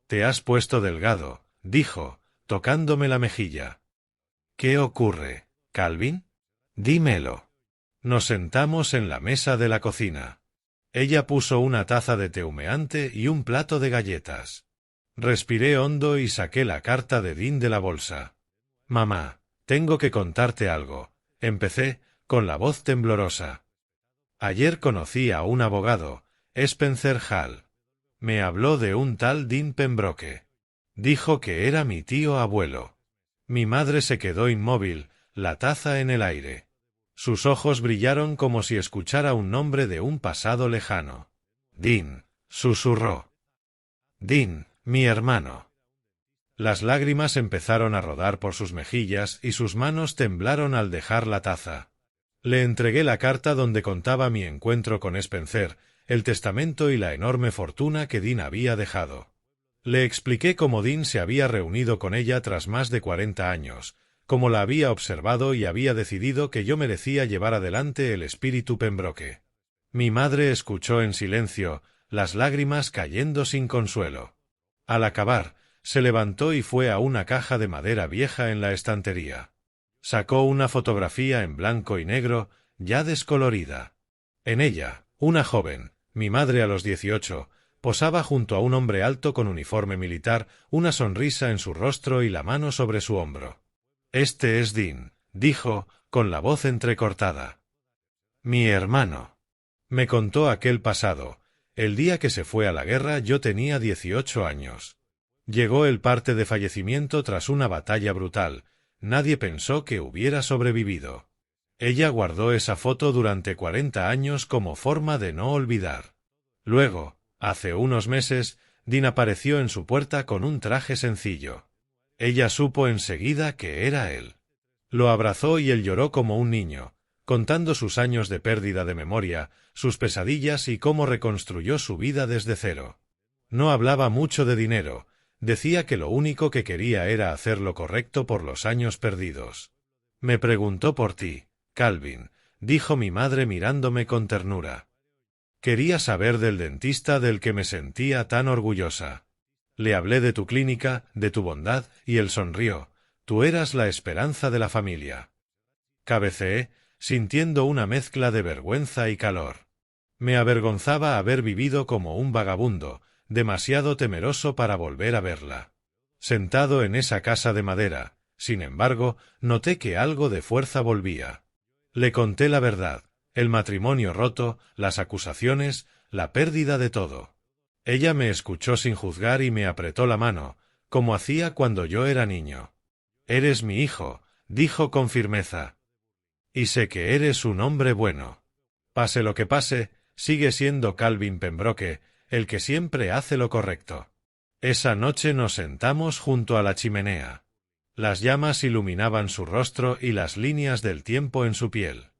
«Te has puesto delgado», dijo, tocándome la mejilla. «¿Qué ocurre, Calvin? Dímelo». Nos sentamos en la mesa de la cocina. Ella puso una taza de té humeante y un plato de galletas. Respiré hondo y saqué la carta de Dean de la bolsa. «Mamá, tengo que contarte algo», empecé, con la voz temblorosa. «Ayer conocí a un abogado, Spencer Hall. Me habló de un tal Dean Pembroke. Dijo que era mi tío abuelo». Mi madre se quedó inmóvil, la taza en el aire. Sus ojos brillaron como si escuchara un nombre de un pasado lejano. «Dean», susurró. «Dean, mi hermano». Las lágrimas empezaron a rodar por sus mejillas y sus manos temblaron al dejar la taza. Le entregué la carta donde contaba mi encuentro con Spencer, el testamento y la enorme fortuna que Dean había dejado. Le expliqué cómo Dean se había reunido con ella tras más de 40 años, cómo la había observado y había decidido que yo merecía llevar adelante el espíritu Pembroke. Mi madre escuchó en silencio, las lágrimas cayendo sin consuelo. Al acabar, se levantó y fue a una caja de madera vieja en la estantería. Sacó una fotografía en blanco y negro, ya descolorida. En ella, una joven, mi madre a los 18, posaba junto a un hombre alto con uniforme militar, una sonrisa en su rostro y la mano sobre su hombro. «Este es Dean», dijo, con la voz entrecortada. «Mi hermano». Me contó aquel pasado. El día que se fue a la guerra yo tenía 18 años. Llegó el parte de fallecimiento tras una batalla brutal. Nadie pensó que hubiera sobrevivido. Ella guardó esa foto durante 40 años como forma de no olvidar. Luego, hace unos meses, Dean apareció en su puerta con un traje sencillo. Ella supo enseguida que era él. Lo abrazó y él lloró como un niño, contando sus años de pérdida de memoria, sus pesadillas y cómo reconstruyó su vida desde cero. No hablaba mucho de dinero, decía que lo único que quería era hacer lo correcto por los años perdidos. «Me preguntó por ti, Calvin», dijo mi madre mirándome con ternura. «Quería saber del dentista del que me sentía tan orgullosa. Le hablé de tu clínica, de tu bondad, y él sonrió. Tú eras la esperanza de la familia». Cabeceé, sintiendo una mezcla de vergüenza y calor. Me avergonzaba haber vivido como un vagabundo, demasiado temeroso para volver a verla. Sentado en esa casa de madera, sin embargo, noté que algo de fuerza volvía. Le conté la verdad, el matrimonio roto, las acusaciones, la pérdida de todo. Ella me escuchó sin juzgar y me apretó la mano, como hacía cuando yo era niño. «Eres mi hijo», dijo con firmeza. «Y sé que eres un hombre bueno. Pase lo que pase, sigue siendo Calvin Pembroke, el que siempre hace lo correcto». Esa noche nos sentamos junto a la chimenea. Las llamas iluminaban su rostro y las líneas del tiempo en su piel.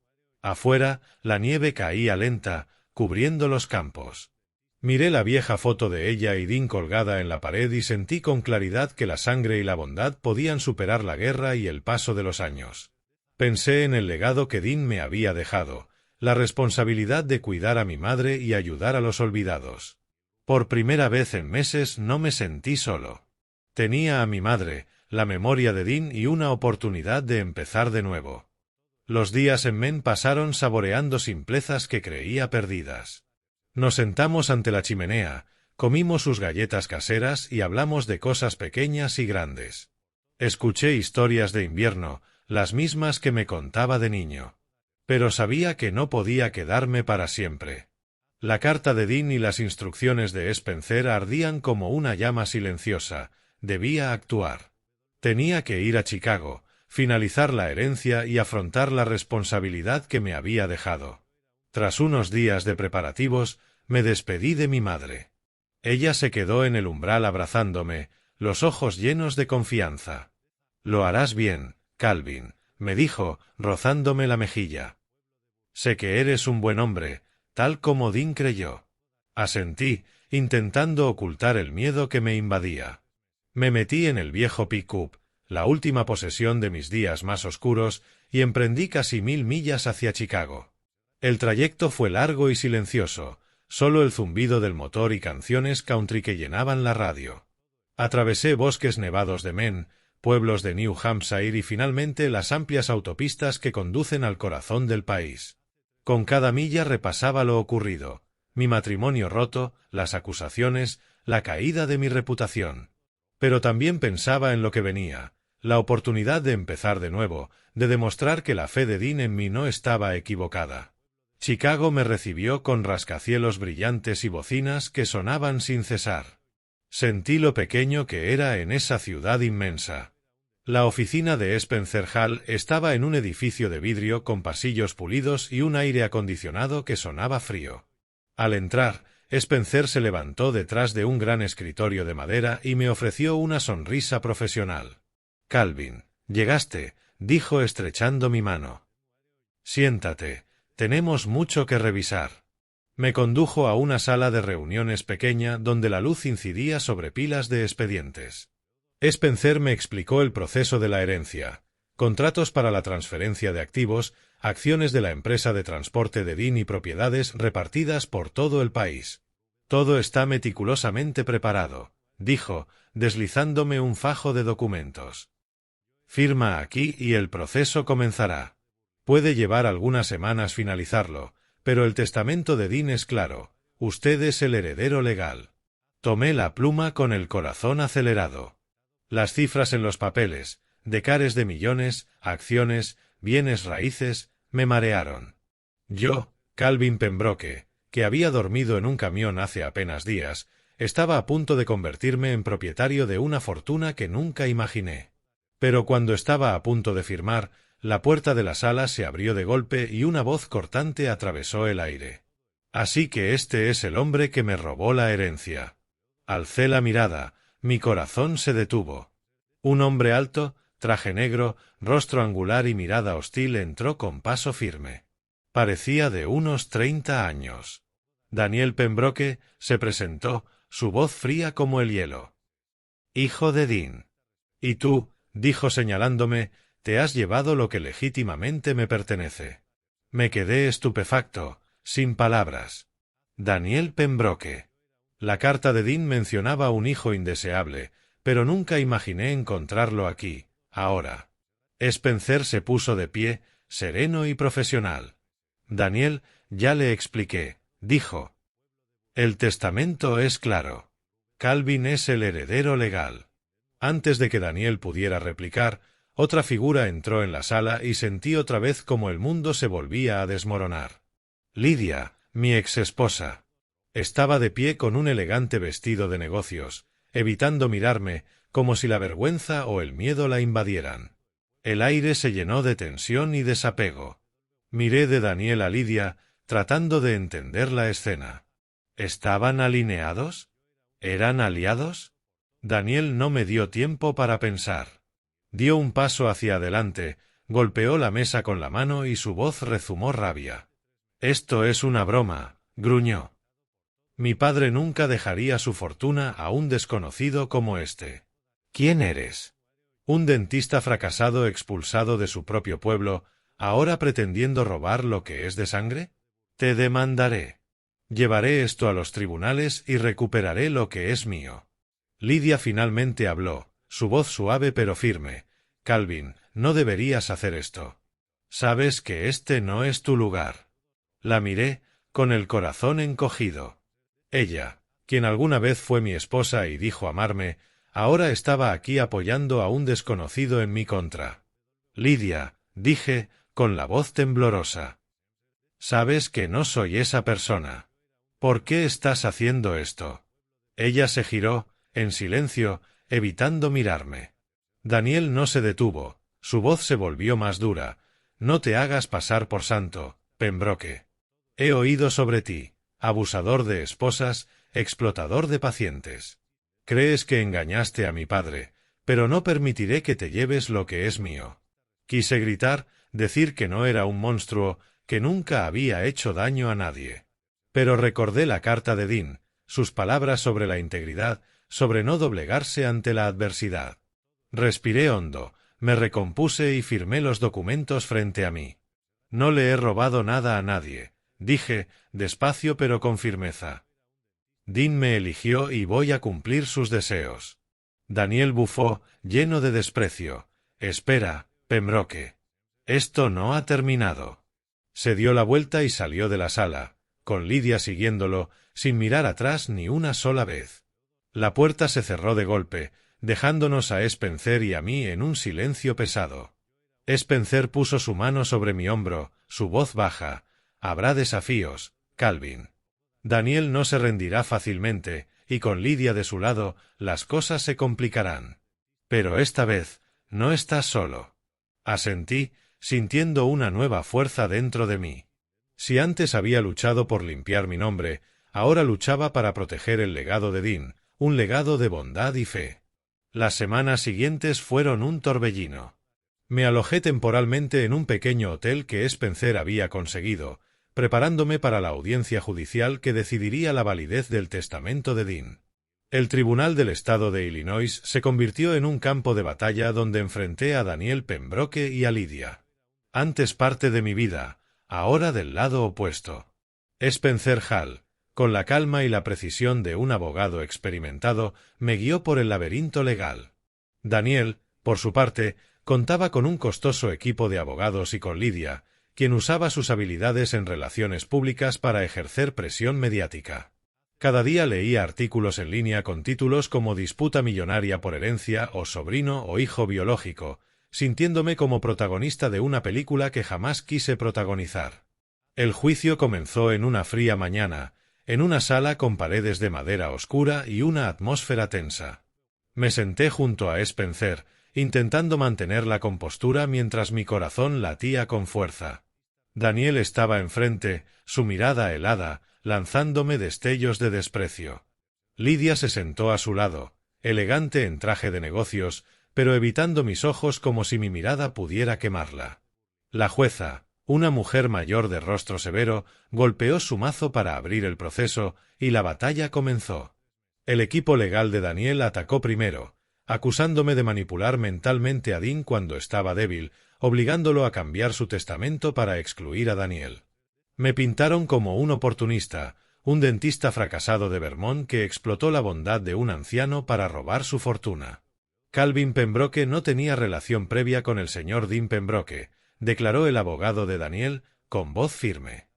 Afuera, la nieve caía lenta, cubriendo los campos. Miré la vieja foto de ella y Dean colgada en la pared y sentí con claridad que la sangre y la bondad podían superar la guerra y el paso de los años. Pensé en el legado que Dean me había dejado, la responsabilidad de cuidar a mi madre y ayudar a los olvidados. Por primera vez en meses no me sentí solo. Tenía a mi madre, la memoria de Dean y una oportunidad de empezar de nuevo. Los días en Maine pasaron saboreando simplezas que creía perdidas. Nos sentamos ante la chimenea, comimos sus galletas caseras y hablamos de cosas pequeñas y grandes. Escuché historias de invierno, las mismas que me contaba de niño. Pero sabía que no podía quedarme para siempre. La carta de Dean y las instrucciones de Spencer ardían como una llama silenciosa. Debía actuar. Tenía que ir a Chicago, finalizar la herencia y afrontar la responsabilidad que me había dejado. Tras unos días de preparativos, me despedí de mi madre. Ella se quedó en el umbral abrazándome, los ojos llenos de confianza. «Lo harás bien, Calvin», me dijo, rozándome la mejilla. «Sé que eres un buen hombre, tal como Dean creyó». Asentí, intentando ocultar el miedo que me invadía. Me metí en el viejo pick-up, la última posesión de mis días más oscuros, y emprendí casi 1000 millas hacia Chicago. El trayecto fue largo y silencioso, solo el zumbido del motor y canciones country que llenaban la radio. Atravesé bosques nevados de Maine, pueblos de New Hampshire y finalmente las amplias autopistas que conducen al corazón del país. Con cada milla repasaba lo ocurrido, mi matrimonio roto, las acusaciones, la caída de mi reputación. Pero también pensaba en lo que venía, la oportunidad de empezar de nuevo, de demostrar que la fe de Dean en mí no estaba equivocada. Chicago me recibió con rascacielos brillantes y bocinas que sonaban sin cesar. Sentí lo pequeño que era en esa ciudad inmensa. La oficina de Spencer Hall estaba en un edificio de vidrio con pasillos pulidos y un aire acondicionado que sonaba frío. Al entrar, Spencer se levantó detrás de un gran escritorio de madera y me ofreció una sonrisa profesional. «Calvin, llegaste», dijo estrechando mi mano. «Siéntate, tenemos mucho que revisar». Me condujo a una sala de reuniones pequeña donde la luz incidía sobre pilas de expedientes. Spencer me explicó el proceso de la herencia, contratos para la transferencia de activos, acciones de la empresa de transporte de Dean y propiedades repartidas por todo el país. «Todo está meticulosamente preparado», dijo, deslizándome un fajo de documentos. «Firma aquí y el proceso comenzará. Puede llevar algunas semanas finalizarlo, pero el testamento de Dean es claro, usted es el heredero legal». Tomé la pluma con el corazón acelerado. Las cifras en los papeles, decares de millones, acciones, bienes raíces, me marearon. Yo, Calvin Pembroke, que había dormido en un camión hace apenas días, estaba a punto de convertirme en propietario de una fortuna que nunca imaginé. Pero cuando estaba a punto de firmar, la puerta de la sala se abrió de golpe y una voz cortante atravesó el aire. «Así que este es el hombre que me robó la herencia». Alcé la mirada, mi corazón se detuvo. Un hombre alto, traje negro, rostro angular y mirada hostil entró con paso firme. Parecía de unos 30 años. Daniel Pembroke se presentó, su voz fría como el hielo. «Hijo de Dean. Y tú», dijo señalándome, «te has llevado lo que legítimamente me pertenece». Me quedé estupefacto, sin palabras. Daniel Pembroke. La carta de Dean mencionaba un hijo indeseable, pero nunca imaginé encontrarlo aquí, ahora. Spencer se puso de pie, sereno y profesional. «Daniel, ya le expliqué», dijo. «El testamento es claro. Calvin es el heredero legal». Antes de que Daniel pudiera replicar, otra figura entró en la sala y sentí otra vez como el mundo se volvía a desmoronar. Lydia, mi exesposa. Estaba de pie con un elegante vestido de negocios, evitando mirarme, como si la vergüenza o el miedo la invadieran. El aire se llenó de tensión y desapego. Miré de Daniel a Lydia, tratando de entender la escena. ¿Estaban alineados? ¿Eran aliados? Daniel no me dio tiempo para pensar. Dio un paso hacia adelante, golpeó la mesa con la mano y su voz rezumó rabia. «Esto es una broma», gruñó. Mi padre nunca dejaría su fortuna a un desconocido como este. ¿Quién eres? Un dentista fracasado expulsado de su propio pueblo, ahora pretendiendo robar lo que es de sangre. Te demandaré. Llevaré esto a los tribunales y recuperaré lo que es mío. Lidia finalmente habló, su voz suave pero firme. Calvin, no deberías hacer esto. Sabes que este no es tu lugar. La miré, con el corazón encogido. Ella, quien alguna vez fue mi esposa y dijo amarme, ahora estaba aquí apoyando a un desconocido en mi contra. Lidia, dije, con la voz temblorosa. Sabes que no soy esa persona. ¿Por qué estás haciendo esto? Ella se giró, en silencio, evitando mirarme. Daniel no se detuvo, su voz se volvió más dura. No te hagas pasar por santo, Pembroke. He oído sobre ti, abusador de esposas, explotador de pacientes. Crees que engañaste a mi padre, pero no permitiré que te lleves lo que es mío. Quise gritar, decir que no era un monstruo, que nunca había hecho daño a nadie. Pero recordé la carta de Dean, sus palabras sobre la integridad, sobre no doblegarse ante la adversidad. Respiré hondo, me recompuse y firmé los documentos frente a mí. No le he robado nada a nadie, dije, despacio pero con firmeza. Dean me eligió y voy a cumplir sus deseos. Daniel bufó, lleno de desprecio. Espera, Pembroke. Esto no ha terminado. Se dio la vuelta y salió de la sala, con Lidia siguiéndolo, sin mirar atrás ni una sola vez. La puerta se cerró de golpe, dejándonos a Spencer y a mí en un silencio pesado. Spencer puso su mano sobre mi hombro, su voz baja. Habrá desafíos, Calvin. Daniel no se rendirá fácilmente, y con Lidia de su lado, las cosas se complicarán. Pero esta vez, no estás solo. Asentí, sintiendo una nueva fuerza dentro de mí. Si antes había luchado por limpiar mi nombre, ahora luchaba para proteger el legado de Dean, un legado de bondad y fe. Las semanas siguientes fueron un torbellino. Me alojé temporalmente en un pequeño hotel que Spencer había conseguido, preparándome para la audiencia judicial que decidiría la validez del testamento de Dean. El Tribunal del Estado de Illinois se convirtió en un campo de batalla donde enfrenté a Daniel Pembroke y a Lidia. Antes parte de mi vida, ahora del lado opuesto. Spencer Hall, con la calma y la precisión de un abogado experimentado, me guió por el laberinto legal. Daniel, por su parte, contaba con un costoso equipo de abogados y con Lidia, quien usaba sus habilidades en relaciones públicas para ejercer presión mediática. Cada día leía artículos en línea con títulos como disputa millonaria por herencia o sobrino o hijo biológico, sintiéndome como protagonista de una película que jamás quise protagonizar. El juicio comenzó en una fría mañana, en una sala con paredes de madera oscura y una atmósfera tensa. Me senté junto a Spencer, intentando mantener la compostura mientras mi corazón latía con fuerza. Daniel estaba enfrente, su mirada helada, lanzándome destellos de desprecio. Lidia se sentó a su lado, elegante en traje de negocios, pero evitando mis ojos como si mi mirada pudiera quemarla. La jueza, una mujer mayor de rostro severo, golpeó su mazo para abrir el proceso, y la batalla comenzó. El equipo legal de Daniel atacó primero, acusándome de manipular mentalmente a Dean cuando estaba débil, obligándolo a cambiar su testamento para excluir a Daniel. Me pintaron como un oportunista, un dentista fracasado de Vermont que explotó la bondad de un anciano para robar su fortuna. Calvin Pembroke no tenía relación previa con el señor Dean Pembroke, declaró el abogado de Daniel, con voz firme.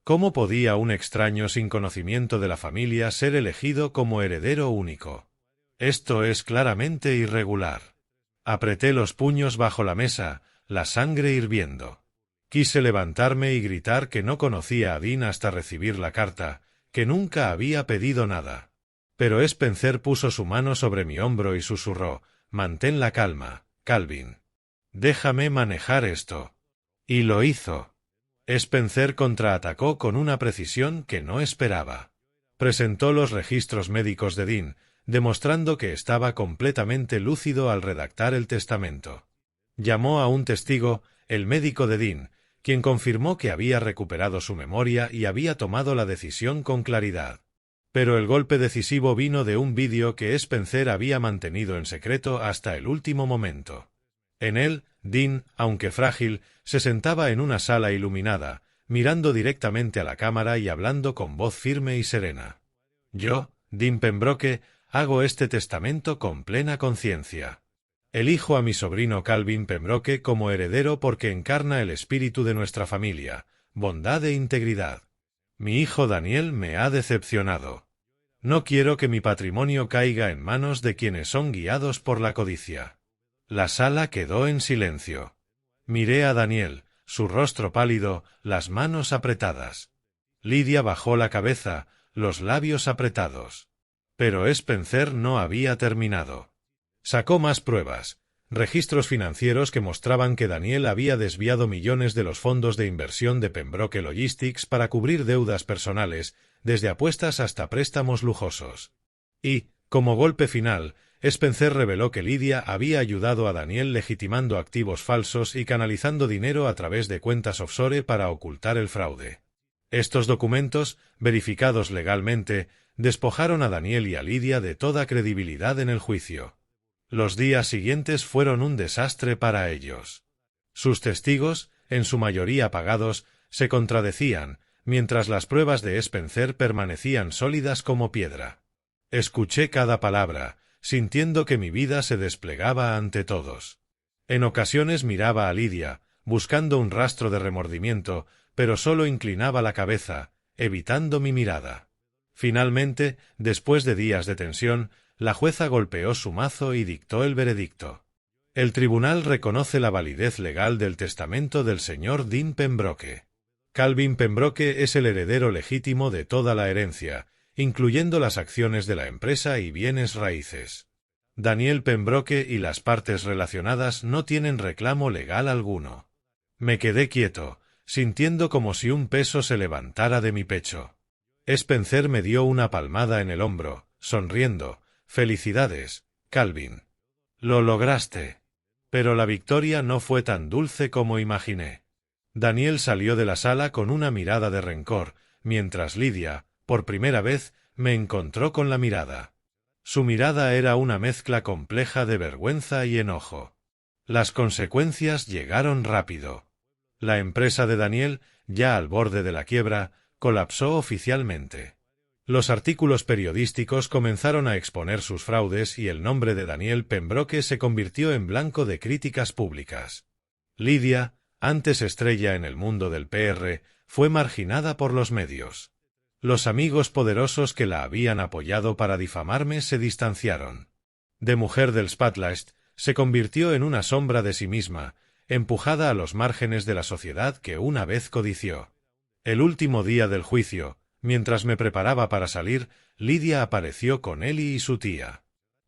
¿Cómo podía un extraño sin conocimiento de la familia ser elegido como heredero único? Esto es claramente irregular. Apreté los puños bajo la mesa, la sangre hirviendo. Quise levantarme y gritar que no conocía a Dean hasta recibir la carta, que nunca había pedido nada. Pero Spencer puso su mano sobre mi hombro y susurró, «Mantén la calma, Calvin. Déjame manejar esto». Y lo hizo. Spencer contraatacó con una precisión que no esperaba. Presentó los registros médicos de Dean, demostrando que estaba completamente lúcido al redactar el testamento. Llamó a un testigo, el médico de Dean, quien confirmó que había recuperado su memoria y había tomado la decisión con claridad. Pero el golpe decisivo vino de un vídeo que Spencer había mantenido en secreto hasta el último momento. En él, Dean, aunque frágil, se sentaba en una sala iluminada, mirando directamente a la cámara y hablando con voz firme y serena. Yo, Dean Pembroke, hago este testamento con plena conciencia. Elijo a mi sobrino Calvin Pembroke como heredero porque encarna el espíritu de nuestra familia, bondad e integridad. Mi hijo Daniel me ha decepcionado. No quiero que mi patrimonio caiga en manos de quienes son guiados por la codicia. La sala quedó en silencio. Miré a Daniel, su rostro pálido, las manos apretadas. Lydia bajó la cabeza, los labios apretados. Pero Spencer no había terminado. Sacó más pruebas, registros financieros que mostraban que Daniel había desviado millones de los fondos de inversión de Pembroke Logistics para cubrir deudas personales, desde apuestas hasta préstamos lujosos. Y, como golpe final, Spencer reveló que Lydia había ayudado a Daniel legitimando activos falsos y canalizando dinero a través de cuentas offshore para ocultar el fraude. Estos documentos, verificados legalmente, despojaron a Daniel y a Lydia de toda credibilidad en el juicio. Los días siguientes fueron un desastre para ellos. Sus testigos, en su mayoría pagados, se contradecían, mientras las pruebas de Spencer permanecían sólidas como piedra. Escuché cada palabra, sintiendo que mi vida se desplegaba ante todos. En ocasiones miraba a Lydia, buscando un rastro de remordimiento, pero solo inclinaba la cabeza, evitando mi mirada. Finalmente, después de días de tensión, la jueza golpeó su mazo y dictó el veredicto. El tribunal reconoce la validez legal del testamento del señor Dean Pembroke. Calvin Pembroke es el heredero legítimo de toda la herencia, incluyendo las acciones de la empresa y bienes raíces. Daniel Pembroke y las partes relacionadas no tienen reclamo legal alguno. Me quedé quieto, sintiendo como si un peso se levantara de mi pecho. Spencer me dio una palmada en el hombro, sonriendo. «Felicidades, Calvin. Lo lograste». Pero la victoria no fue tan dulce como imaginé. Daniel salió de la sala con una mirada de rencor, mientras Lydia, por primera vez, me encontró con la mirada. Su mirada era una mezcla compleja de vergüenza y enojo. Las consecuencias llegaron rápido. La empresa de Daniel, ya al borde de la quiebra, colapsó oficialmente. Los artículos periodísticos comenzaron a exponer sus fraudes y el nombre de Daniel Pembroke se convirtió en blanco de críticas públicas. Lydia, antes estrella en el mundo del PR, fue marginada por los medios. Los amigos poderosos que la habían apoyado para difamarme se distanciaron. De mujer del Spotlight, se convirtió en una sombra de sí misma, empujada a los márgenes de la sociedad que una vez codició. El último día del juicio, mientras me preparaba para salir, Lydia apareció con Ellie y su tía.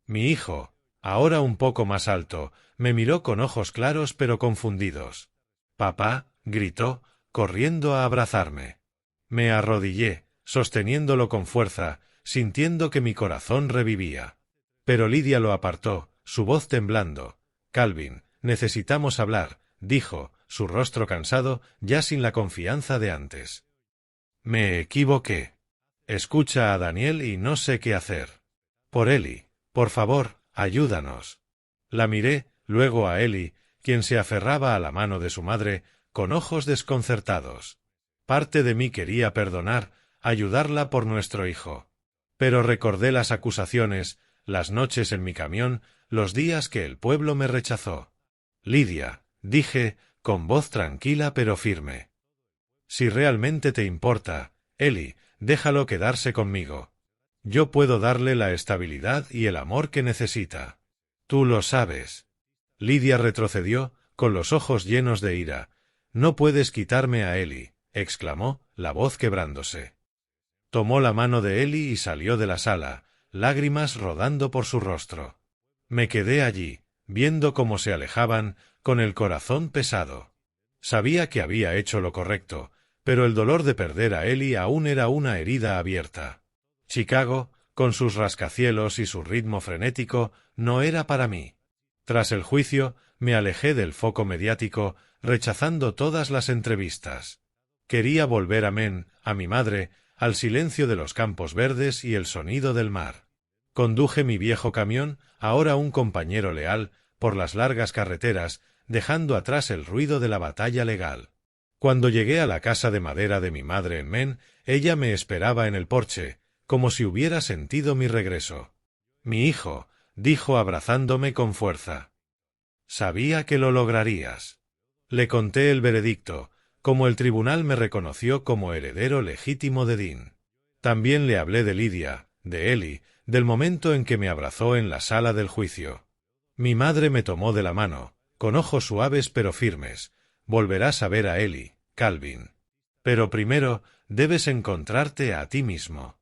Mi hijo, ahora un poco más alto, me miró con ojos claros pero confundidos. «Papá», gritó, corriendo a abrazarme. Me arrodillé, sosteniéndolo con fuerza, sintiendo que mi corazón revivía. Pero Lydia lo apartó, su voz temblando. «Calvin, necesitamos hablar», dijo, su rostro cansado, ya sin la confianza de antes. Me equivoqué. Escucha a Daniel y no sé qué hacer. Por Ellie, por favor, ayúdanos. La miré, luego a Ellie, quien se aferraba a la mano de su madre, con ojos desconcertados. Parte de mí quería perdonar, ayudarla por nuestro hijo. Pero recordé las acusaciones, las noches en mi camión, los días que el pueblo me rechazó. Lydia, dije, con voz tranquila pero firme. Si realmente te importa, Ellie, déjalo quedarse conmigo. Yo puedo darle la estabilidad y el amor que necesita. Tú lo sabes. Lydia retrocedió, con los ojos llenos de ira. «No puedes quitarme a Ellie», exclamó, la voz quebrándose. Tomó la mano de Ellie y salió de la sala, lágrimas rodando por su rostro. Me quedé allí, viendo cómo se alejaban, con el corazón pesado. Sabía que había hecho lo correcto, pero el dolor de perder a Ellie aún era una herida abierta. Chicago, con sus rascacielos y su ritmo frenético, no era para mí. Tras el juicio, me alejé del foco mediático, rechazando todas las entrevistas. Quería volver a Men, a mi madre, al silencio de los campos verdes y el sonido del mar. Conduje mi viejo camión, ahora un compañero leal, por las largas carreteras, dejando atrás el ruido de la batalla legal. Cuando llegué a la casa de madera de mi madre en Maine, ella me esperaba en el porche, como si hubiera sentido mi regreso. «Mi hijo», dijo abrazándome con fuerza. «Sabía que lo lograrías». Le conté el veredicto, como el tribunal me reconoció como heredero legítimo de Dean. También le hablé de Lydia, de Ellie, del momento en que me abrazó en la sala del juicio. Mi madre me tomó de la mano, con ojos suaves pero firmes. «Volverás a ver a Ellie, Calvin. Pero primero debes encontrarte a ti mismo».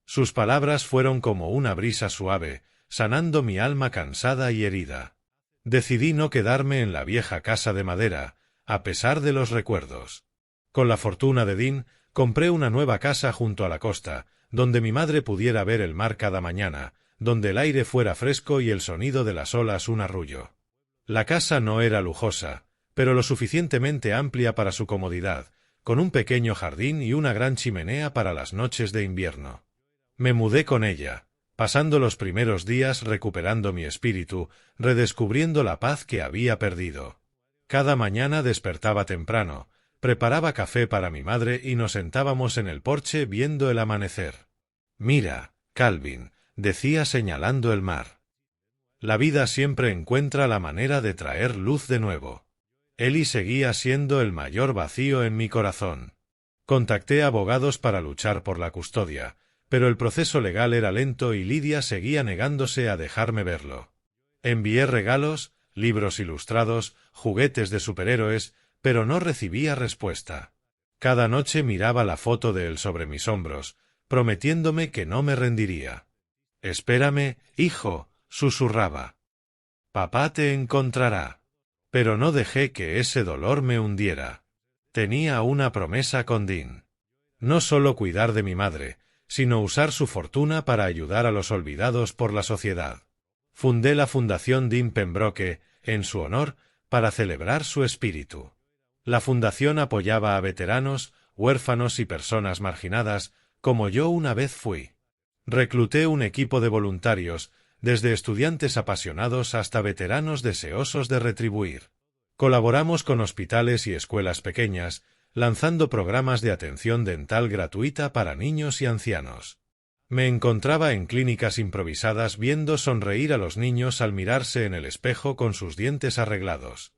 Sus palabras fueron como una brisa suave, sanando mi alma cansada y herida. Decidí no quedarme en la vieja casa de madera, a pesar de los recuerdos. Con la fortuna de Dean, compré una nueva casa junto a la costa, donde mi madre pudiera ver el mar cada mañana, donde el aire fuera fresco y el sonido de las olas un arrullo. La casa no era lujosa, pero lo suficientemente amplia para su comodidad, con un pequeño jardín y una gran chimenea para las noches de invierno. Me mudé con ella, pasando los primeros días recuperando mi espíritu, redescubriendo la paz que había perdido. Cada mañana despertaba temprano, preparaba café para mi madre y nos sentábamos en el porche viendo el amanecer. «Mira, Calvin», decía señalando el mar. «La vida siempre encuentra la manera de traer luz de nuevo». Ellie seguía siendo el mayor vacío en mi corazón. Contacté abogados para luchar por la custodia, pero el proceso legal era lento y Lydia seguía negándose a dejarme verlo. Envié regalos, libros ilustrados, juguetes de superhéroes, pero no recibía respuesta. Cada noche miraba la foto de él sobre mis hombros, prometiéndome que no me rendiría. «Espérame, hijo», susurraba. «Papá te encontrará». Pero no dejé que ese dolor me hundiera. Tenía una promesa con Dean. No solo cuidar de mi madre, sino usar su fortuna para ayudar a los olvidados por la sociedad. Fundé la Fundación Dean Pembroke, en su honor, para celebrar su espíritu. La fundación apoyaba a veteranos, huérfanos y personas marginadas, como yo una vez fui. Recluté un equipo de voluntarios, desde estudiantes apasionados hasta veteranos deseosos de retribuir. Colaboramos con hospitales y escuelas pequeñas, lanzando programas de atención dental gratuita para niños y ancianos. Me encontraba en clínicas improvisadas viendo sonreír a los niños al mirarse en el espejo con sus dientes arreglados.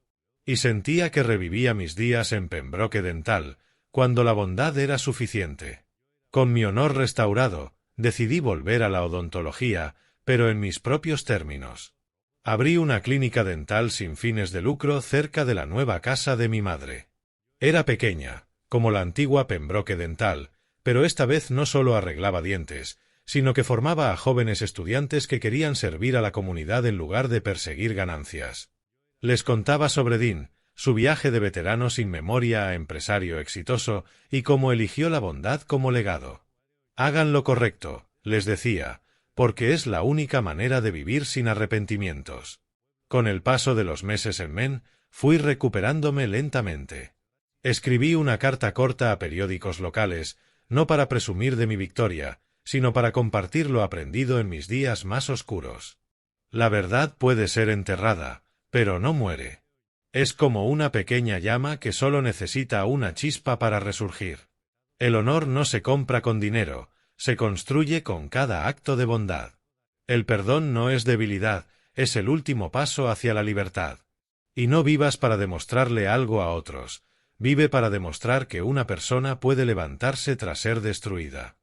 Y sentía que revivía mis días en Pembroke Dental, cuando la bondad era suficiente. Con mi honor restaurado, decidí volver a la odontología, pero en mis propios términos. Abrí una clínica dental sin fines de lucro cerca de la nueva casa de mi madre. Era pequeña, como la antigua Pembroke Dental, pero esta vez no solo arreglaba dientes, sino que formaba a jóvenes estudiantes que querían servir a la comunidad en lugar de perseguir ganancias. Les contaba sobre Dean, su viaje de veterano sin memoria a empresario exitoso y cómo eligió la bondad como legado. «Hagan lo correcto», les decía, porque es la única manera de vivir sin arrepentimientos. Con el paso de los meses en Maine, fui recuperándome lentamente. Escribí una carta corta a periódicos locales, no para presumir de mi victoria, sino para compartir lo aprendido en mis días más oscuros. La verdad puede ser enterrada, pero no muere. Es como una pequeña llama que solo necesita una chispa para resurgir. El honor no se compra con dinero, se construye con cada acto de bondad. El perdón no es debilidad, es el último paso hacia la libertad. Y no vivas para demostrarle algo a otros, vive para demostrar que una persona puede levantarse tras ser destruida.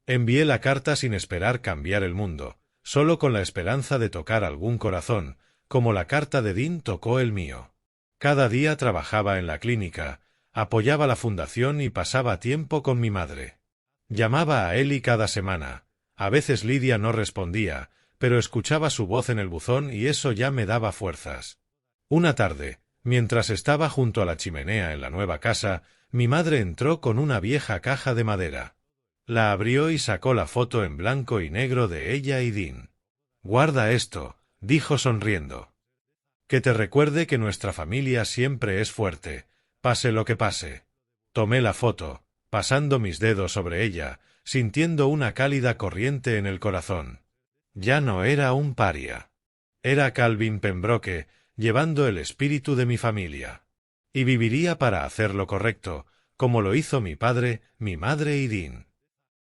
Envié la carta sin esperar cambiar el mundo, solo con la esperanza de tocar algún corazón, como la carta de Dean tocó el mío. Cada día trabajaba en la clínica, apoyaba la fundación y pasaba tiempo con mi madre. Llamaba a Ellie cada semana. A veces Lydia no respondía, pero escuchaba su voz en el buzón y eso ya me daba fuerzas. Una tarde, mientras estaba junto a la chimenea en la nueva casa, mi madre entró con una vieja caja de madera. La abrió y sacó la foto en blanco y negro de ella y Dean. «Guarda esto», dijo sonriendo. «Que te recuerde que nuestra familia siempre es fuerte, pase lo que pase». Tomé la foto, pasando mis dedos sobre ella, sintiendo una cálida corriente en el corazón. Ya no era un paria. Era Calvin Pembroke, llevando el espíritu de mi familia. Y viviría para hacer lo correcto, como lo hizo mi padre, mi madre y Dean.